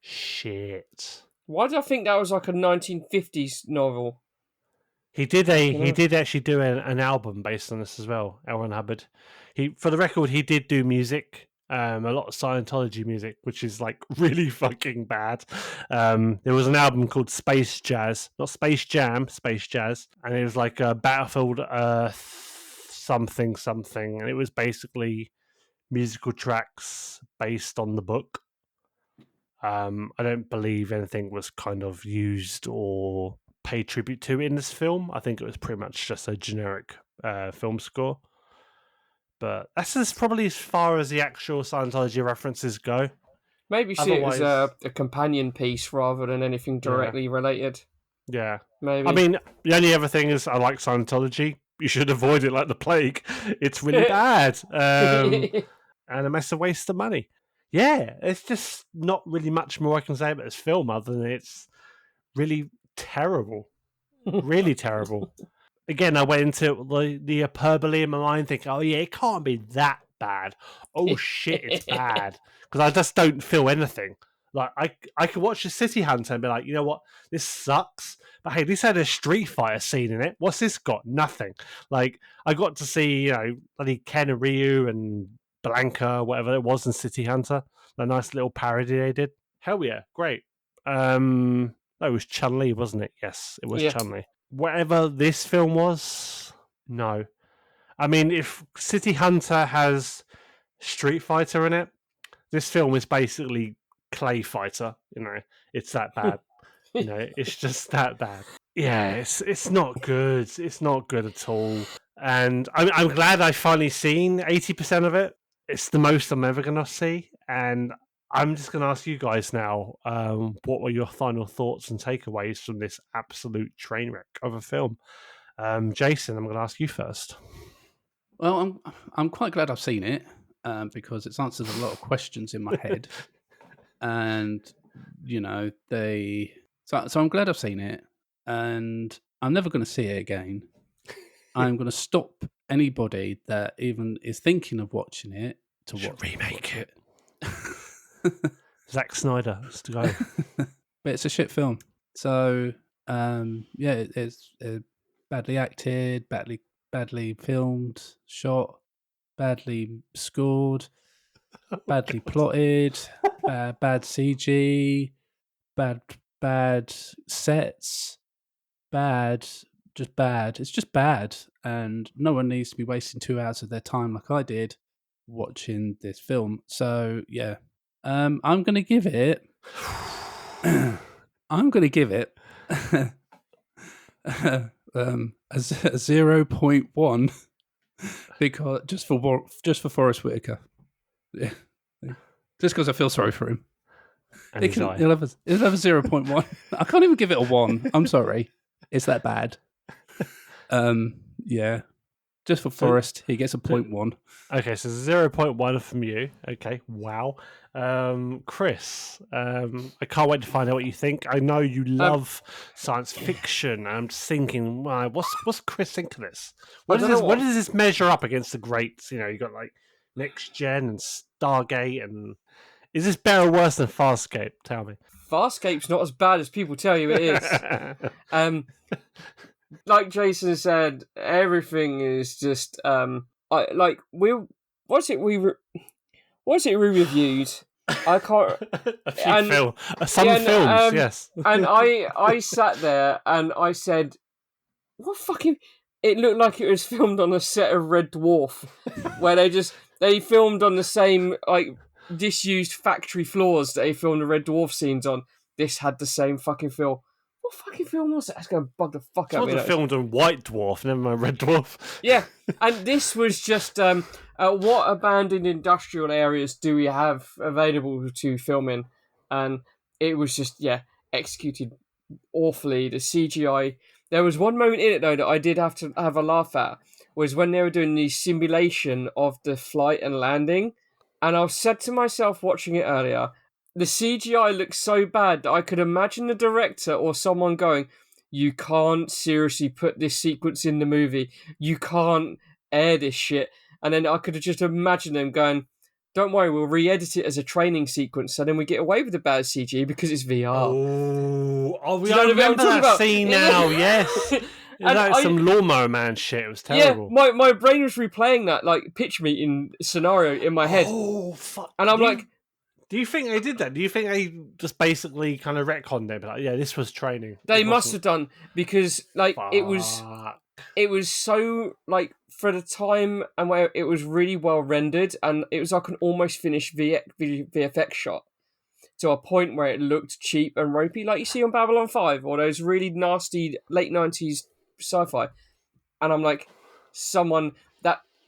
Shit. Why do I think that was like a 1950s novel? He did actually do an album based on this as well. L. Ron Hubbard. For the record, he did do music. A lot of Scientology music, which is like really fucking bad. There was an album called Space Jazz, not Space Jam, Space Jazz, and it was like a Battlefield Earth something, and it was basically musical tracks based on the book. I don't believe anything was kind of used or paid tribute to in this film. I think it was pretty much just a generic film score. But that's probably as far as the actual Scientology references go. Maybe see it as a companion piece rather than anything directly related. Yeah. Maybe. I mean, the only other thing is I like Scientology. You should avoid it like the plague. It's really bad. And a massive waste of money. Yeah, it's just not really much more I can say about this film other than it's really terrible. Really terrible. Again, I went into the hyperbole in my mind thinking, oh yeah, it can't be that bad. Oh shit, it's bad. Because I just don't feel anything. Like, I could watch the City Hunter and be like, you know what, this sucks. But hey, this had a Street Fighter scene in it. What's this got? Nothing. Like, I got to see, bloody Ken and Ryu and Blanca, whatever it was in City Hunter. The nice little parody they did. Hell yeah, great. That was Chun-Li, wasn't it? Yes, it was Chun-Li. whatever this film was, no. I mean, if City Hunter has Street Fighter in it, this film is basically Clay Fighter. It's that bad. It's just that bad. Yeah, it's not good. It's not good at all. And I'm glad I finally seen 80% of it. It's the most I'm ever going to see. And I'm just going to ask you guys now, what were your final thoughts and takeaways from this absolute train wreck of a film? Jason, I'm going to ask you first. Well, I'm quite glad I've seen it because it's answered a lot of questions in my head. And, So I'm glad I've seen it. And I'm never going to see it again. I'm going to stop anybody that even is thinking of watching it to remake it. Zack Snyder has to go. But it's a shit film. So it's badly acted, badly filmed, shot, badly scored, badly plotted, bad CG, bad sets, just bad. It's just bad, and no one needs to be wasting 2 hours of their time like I did watching this film. So yeah, I'm going to give it. I'm going to give it a 0.1 because just for Forrest Whitaker, yeah, just because I feel sorry for him. He'll have a 0.1. I can't even give it a 1. I'm sorry, it's that bad. Yeah, just for Forrest, he gets a 0.1. Okay, so 0.1 from you. Okay, wow. Chris, I can't wait to find out what you think. I know you love science fiction. I'm just thinking, what's Chris think of this? What does this measure up against the greats? You got like Next Gen and Stargate, and is this better or worse than Farscape? Tell me. Farscape's not as bad as people tell you it is. Like Jason said, everything is just what's it we reviewed? I can't. Some films, yes. And I sat there and I said, "What fucking?" It looked like it was filmed on a set of Red Dwarf, where they filmed on the same disused factory floors that they filmed the Red Dwarf scenes on. This had the same fucking feel. What fucking film was it? That's going to bug the fuck out of me. It was filmed on White Dwarf, never mind Red Dwarf. Yeah, and this was just what abandoned industrial areas do we have available to film in? And it was just, executed awfully. The CGI. There was one moment in it, though, that I did have to have a laugh at, was when they were doing the simulation of the flight and landing. And I said to myself watching it earlier, the CGI looks so bad that I could imagine the director or someone going, "You can't seriously put this sequence in the movie. You can't air this shit." And then I could have just imagined them going, "Don't worry, we'll re-edit it as a training sequence, so then we get away with the bad CG because it's VR." I remember that scene now, yes. Some Lawnmower Man shit. It was terrible. Yeah, my brain was replaying that, pitch meeting scenario in my head. Oh, fuck. And I'm do you think they did that? Do you think they just basically kind of retconned it? Like, yeah, this was training. They must have done, because it was so for the time and where it was really well rendered, and it was like an almost finished VFX shot to a point where it looked cheap and ropey, like you see on Babylon 5 or those really nasty late 90s sci-fi. And I'm like,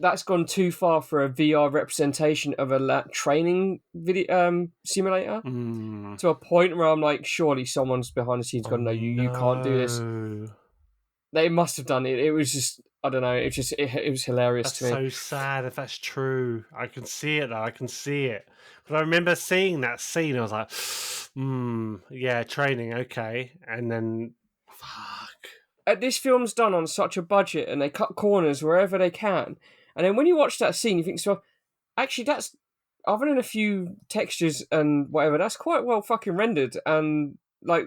that's gone too far for a VR representation of a training video simulator, to a point where I'm like, surely someone's behind the scenes gone, "No, you can't do this." They must have done it. It was just, I don't know. It was hilarious to me. That's so sad if that's true. I can see it though. I can see it. But I remember seeing that scene. I was like, yeah, training, okay. And then, fuck. This film's done on such a budget, and they cut corners wherever they can. And then when you watch that scene, you think, so actually, that's, other than a few textures and whatever, that's quite well fucking rendered. And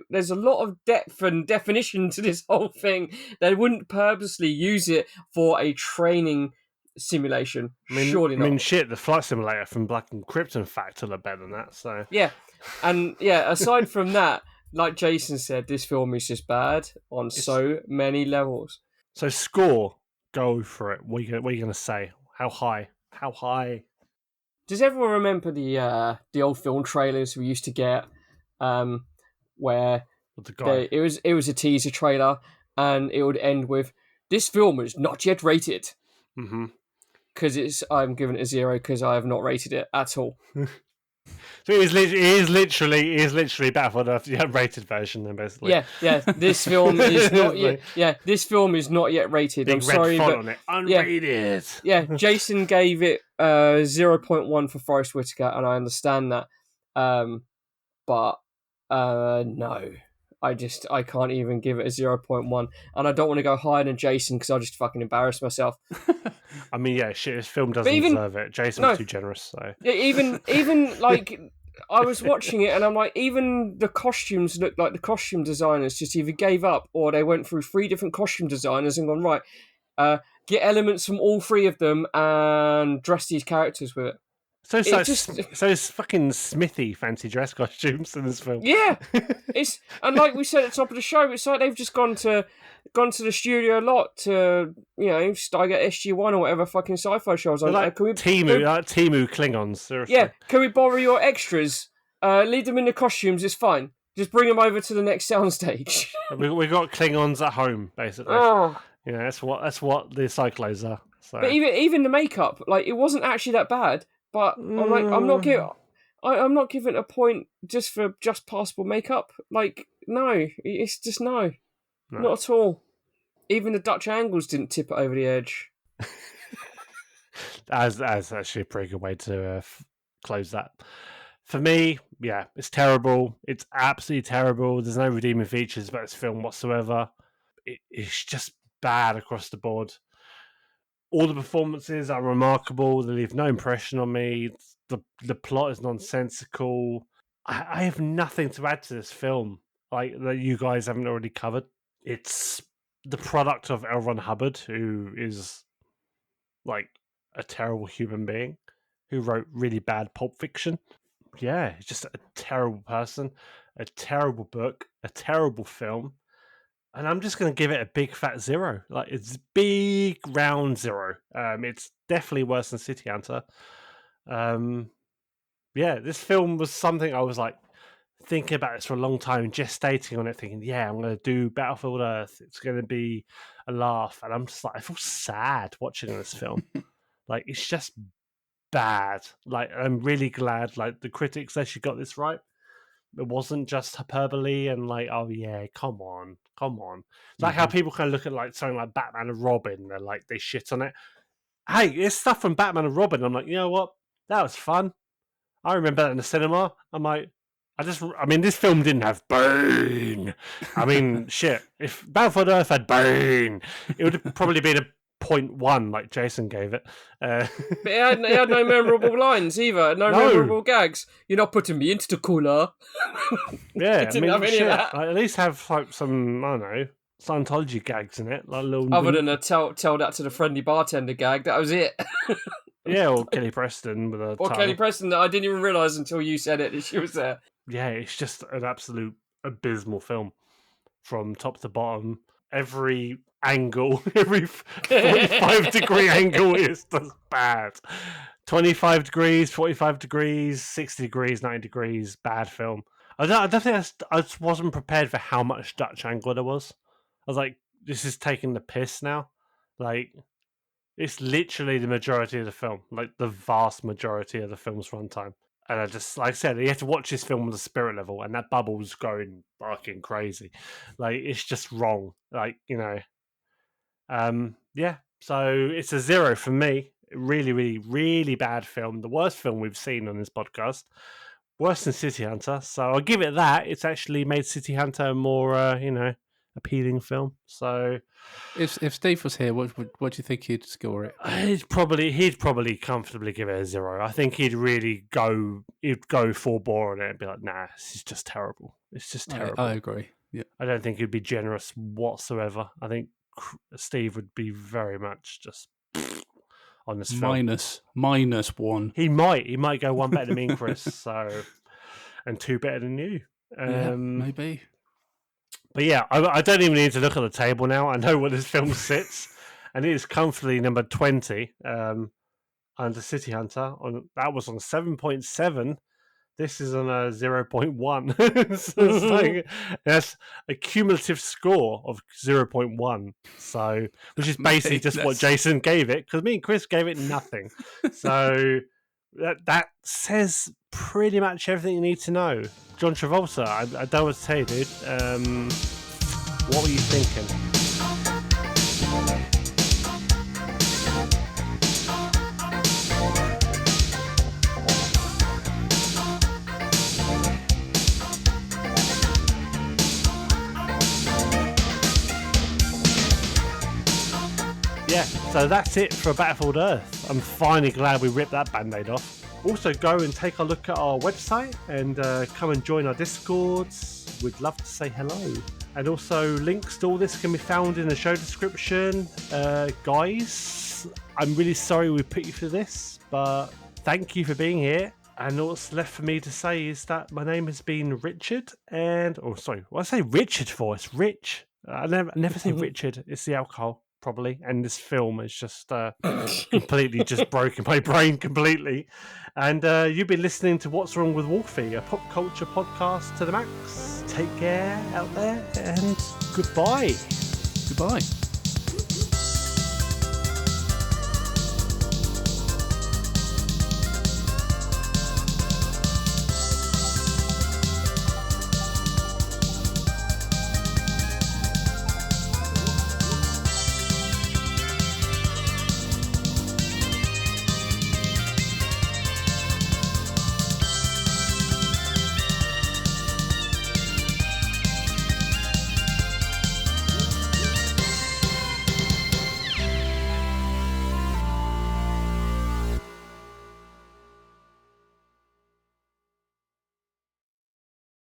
there's a lot of depth and definition to this whole thing. They wouldn't purposely use it for a training simulation. Surely not. I mean, shit, the flight simulator from Black and Krypton Factor are better than that. So yeah, and yeah, aside from that, like Jason said, this film is just bad on so many levels. So score, go for it. What are you gonna say? How high? How high? Does everyone remember the old film trailers we used to get, where it was a teaser trailer and it would end with "This film is not yet rated." Mm-hmm. Because I'm giving it a 0 because I have not rated it at all. So it is literally Battlefield Earth, the unrated version, then basically. Yeah. This film is not yet. Yeah, this film is not yet rated. Big I'm sorry, red font but on it. Unrated. Yeah, Jason gave it 0.1 for Forrest Whitaker, and I understand that. But no, I can't even give it a 0.1, and I don't want to go higher than Jason because I'll just fucking embarrass myself. I mean, yeah, shit, this film doesn't deserve it. Jason was too generous, so. Yeah, even like, I was watching it and I'm like, even the costumes look like the costume designers just either gave up or they went through 3 different costume designers and gone, right, get elements from all 3 of them and dress these characters with it. So it's fucking Smithy fancy dress costumes in this film. Yeah, and like we said at the top of the show, it's like they've just gone to the studio a lot to, start at SG1 or whatever fucking sci-fi shows. Like Temu Klingons. Seriously. Yeah, can we borrow your extras? Leave them in the costumes. It's fine. Just bring them over to the next soundstage. we got Klingons at home, basically. Oh. Yeah, that's what the Cyclones are. So. But even the makeup, like, it wasn't actually that bad. But I'm like, I'm not giving it a point just for just passable makeup. Like, no, it's just no, not at all. Even the Dutch angles didn't tip it over the edge. That's actually a pretty good way to close that. For me, yeah, it's terrible. It's absolutely terrible. There's no redeeming features about this film whatsoever. It's just bad across the board. All the performances are remarkable. They leave no impression on me. The plot is nonsensical. I have nothing to add to this film, like, that you guys haven't already covered. It's the product of L. Ron Hubbard, who is like a terrible human being, who wrote really bad Pulp Fiction. Yeah, he's just a terrible person, a terrible book, a terrible film. And I'm just going to give it a big fat 0. Like, it's big round 0. It's definitely worse than City Hunter. Yeah, this film was something I was like thinking about this for a long time, gestating on it, thinking, yeah, I'm going to do Battlefield Earth. It's going to be a laugh. And I'm just like, I feel sad watching this film. Like, it's just bad. Like, I'm really glad, like, the critics actually got this right. It wasn't just hyperbole and like, oh yeah, come on. It's like how people kind of look at like something like Batman and Robin, they're like, they shit on it. Hey, it's stuff from Batman and Robin. I'm like, you know what? That was fun. I remember that in the cinema. I'm like, this film didn't have Bane. I mean, shit. If Battlefield Earth had Bane, it would have probably been a 0.1 like Jason gave it. But it had no memorable lines either. No memorable gags. You're not putting me into the cooler. Yeah, it didn't have any of that. Like, at least have like some, I don't know, Scientology gags in it. Like little other than a tell that to the friendly bartender gag, that was it. Yeah, or Kelly Preston with a or Kelly Preston that I didn't even realise until you said it that she was there. Yeah, it's just an absolute abysmal film from top to bottom. Every angle, every 45 degree angle is just bad. 25 degrees, 45 degrees, 60 degrees, 90 degrees, bad film. I don't think I just wasn't prepared for how much Dutch angle there was. I was like, this is taking the piss now. Like, it's literally the majority of the film, like the vast majority of the film's runtime. And I just, like I said, you have to watch this film on the spirit level, and that bubble's going fucking crazy. Like, it's just wrong. Like, you know. Yeah, so it's a 0 for me. Really, really, really bad film. The worst film we've seen on this podcast. Worse than City Hunter. So I'll give it that. It's actually made City Hunter a more, appealing film. So if Steve was here, what do you think he'd score it? He'd probably comfortably give it a 0. I think he'd go full bore on it and be like, nah, this is just terrible. It's just terrible. I agree. Yeah. I don't think he'd be generous whatsoever. I think Steve would be very much just on this film. Minus 1. He might go 1 better than me and Chris, so, and 2 better than you. Maybe. But yeah, I don't even need to look at the table now. I know where this film sits, and it is comfortably number 20 under City Hunter. That was on 7.7. This is on a 0.1. So that's a cumulative score of 0.1. So, which is basically just what Jason gave it, because me and Chris gave it nothing. So that says pretty much everything you need to know. John Travolta, I don't know what to tell you, dude. What were you thinking? Yeah, so that's it for Battlefield Earth. I'm finally glad we ripped that band-aid off. Also, go and take a look at our website and come and join our Discords. We'd love to say hello. And also, links to all this can be found in the show description. Guys, I'm really sorry we put you through this, but thank you for being here. And all that's left for me to say is that my name has been Richard, and... Oh, sorry, what did I say Richard for? It's Rich. I never say Richard. It's the alcohol. Probably, and this film is just completely just broken my brain completely. And you've been listening to What's Wrong with Wolfie, a pop culture podcast to the max. Take care out there, and goodbye. Goodbye.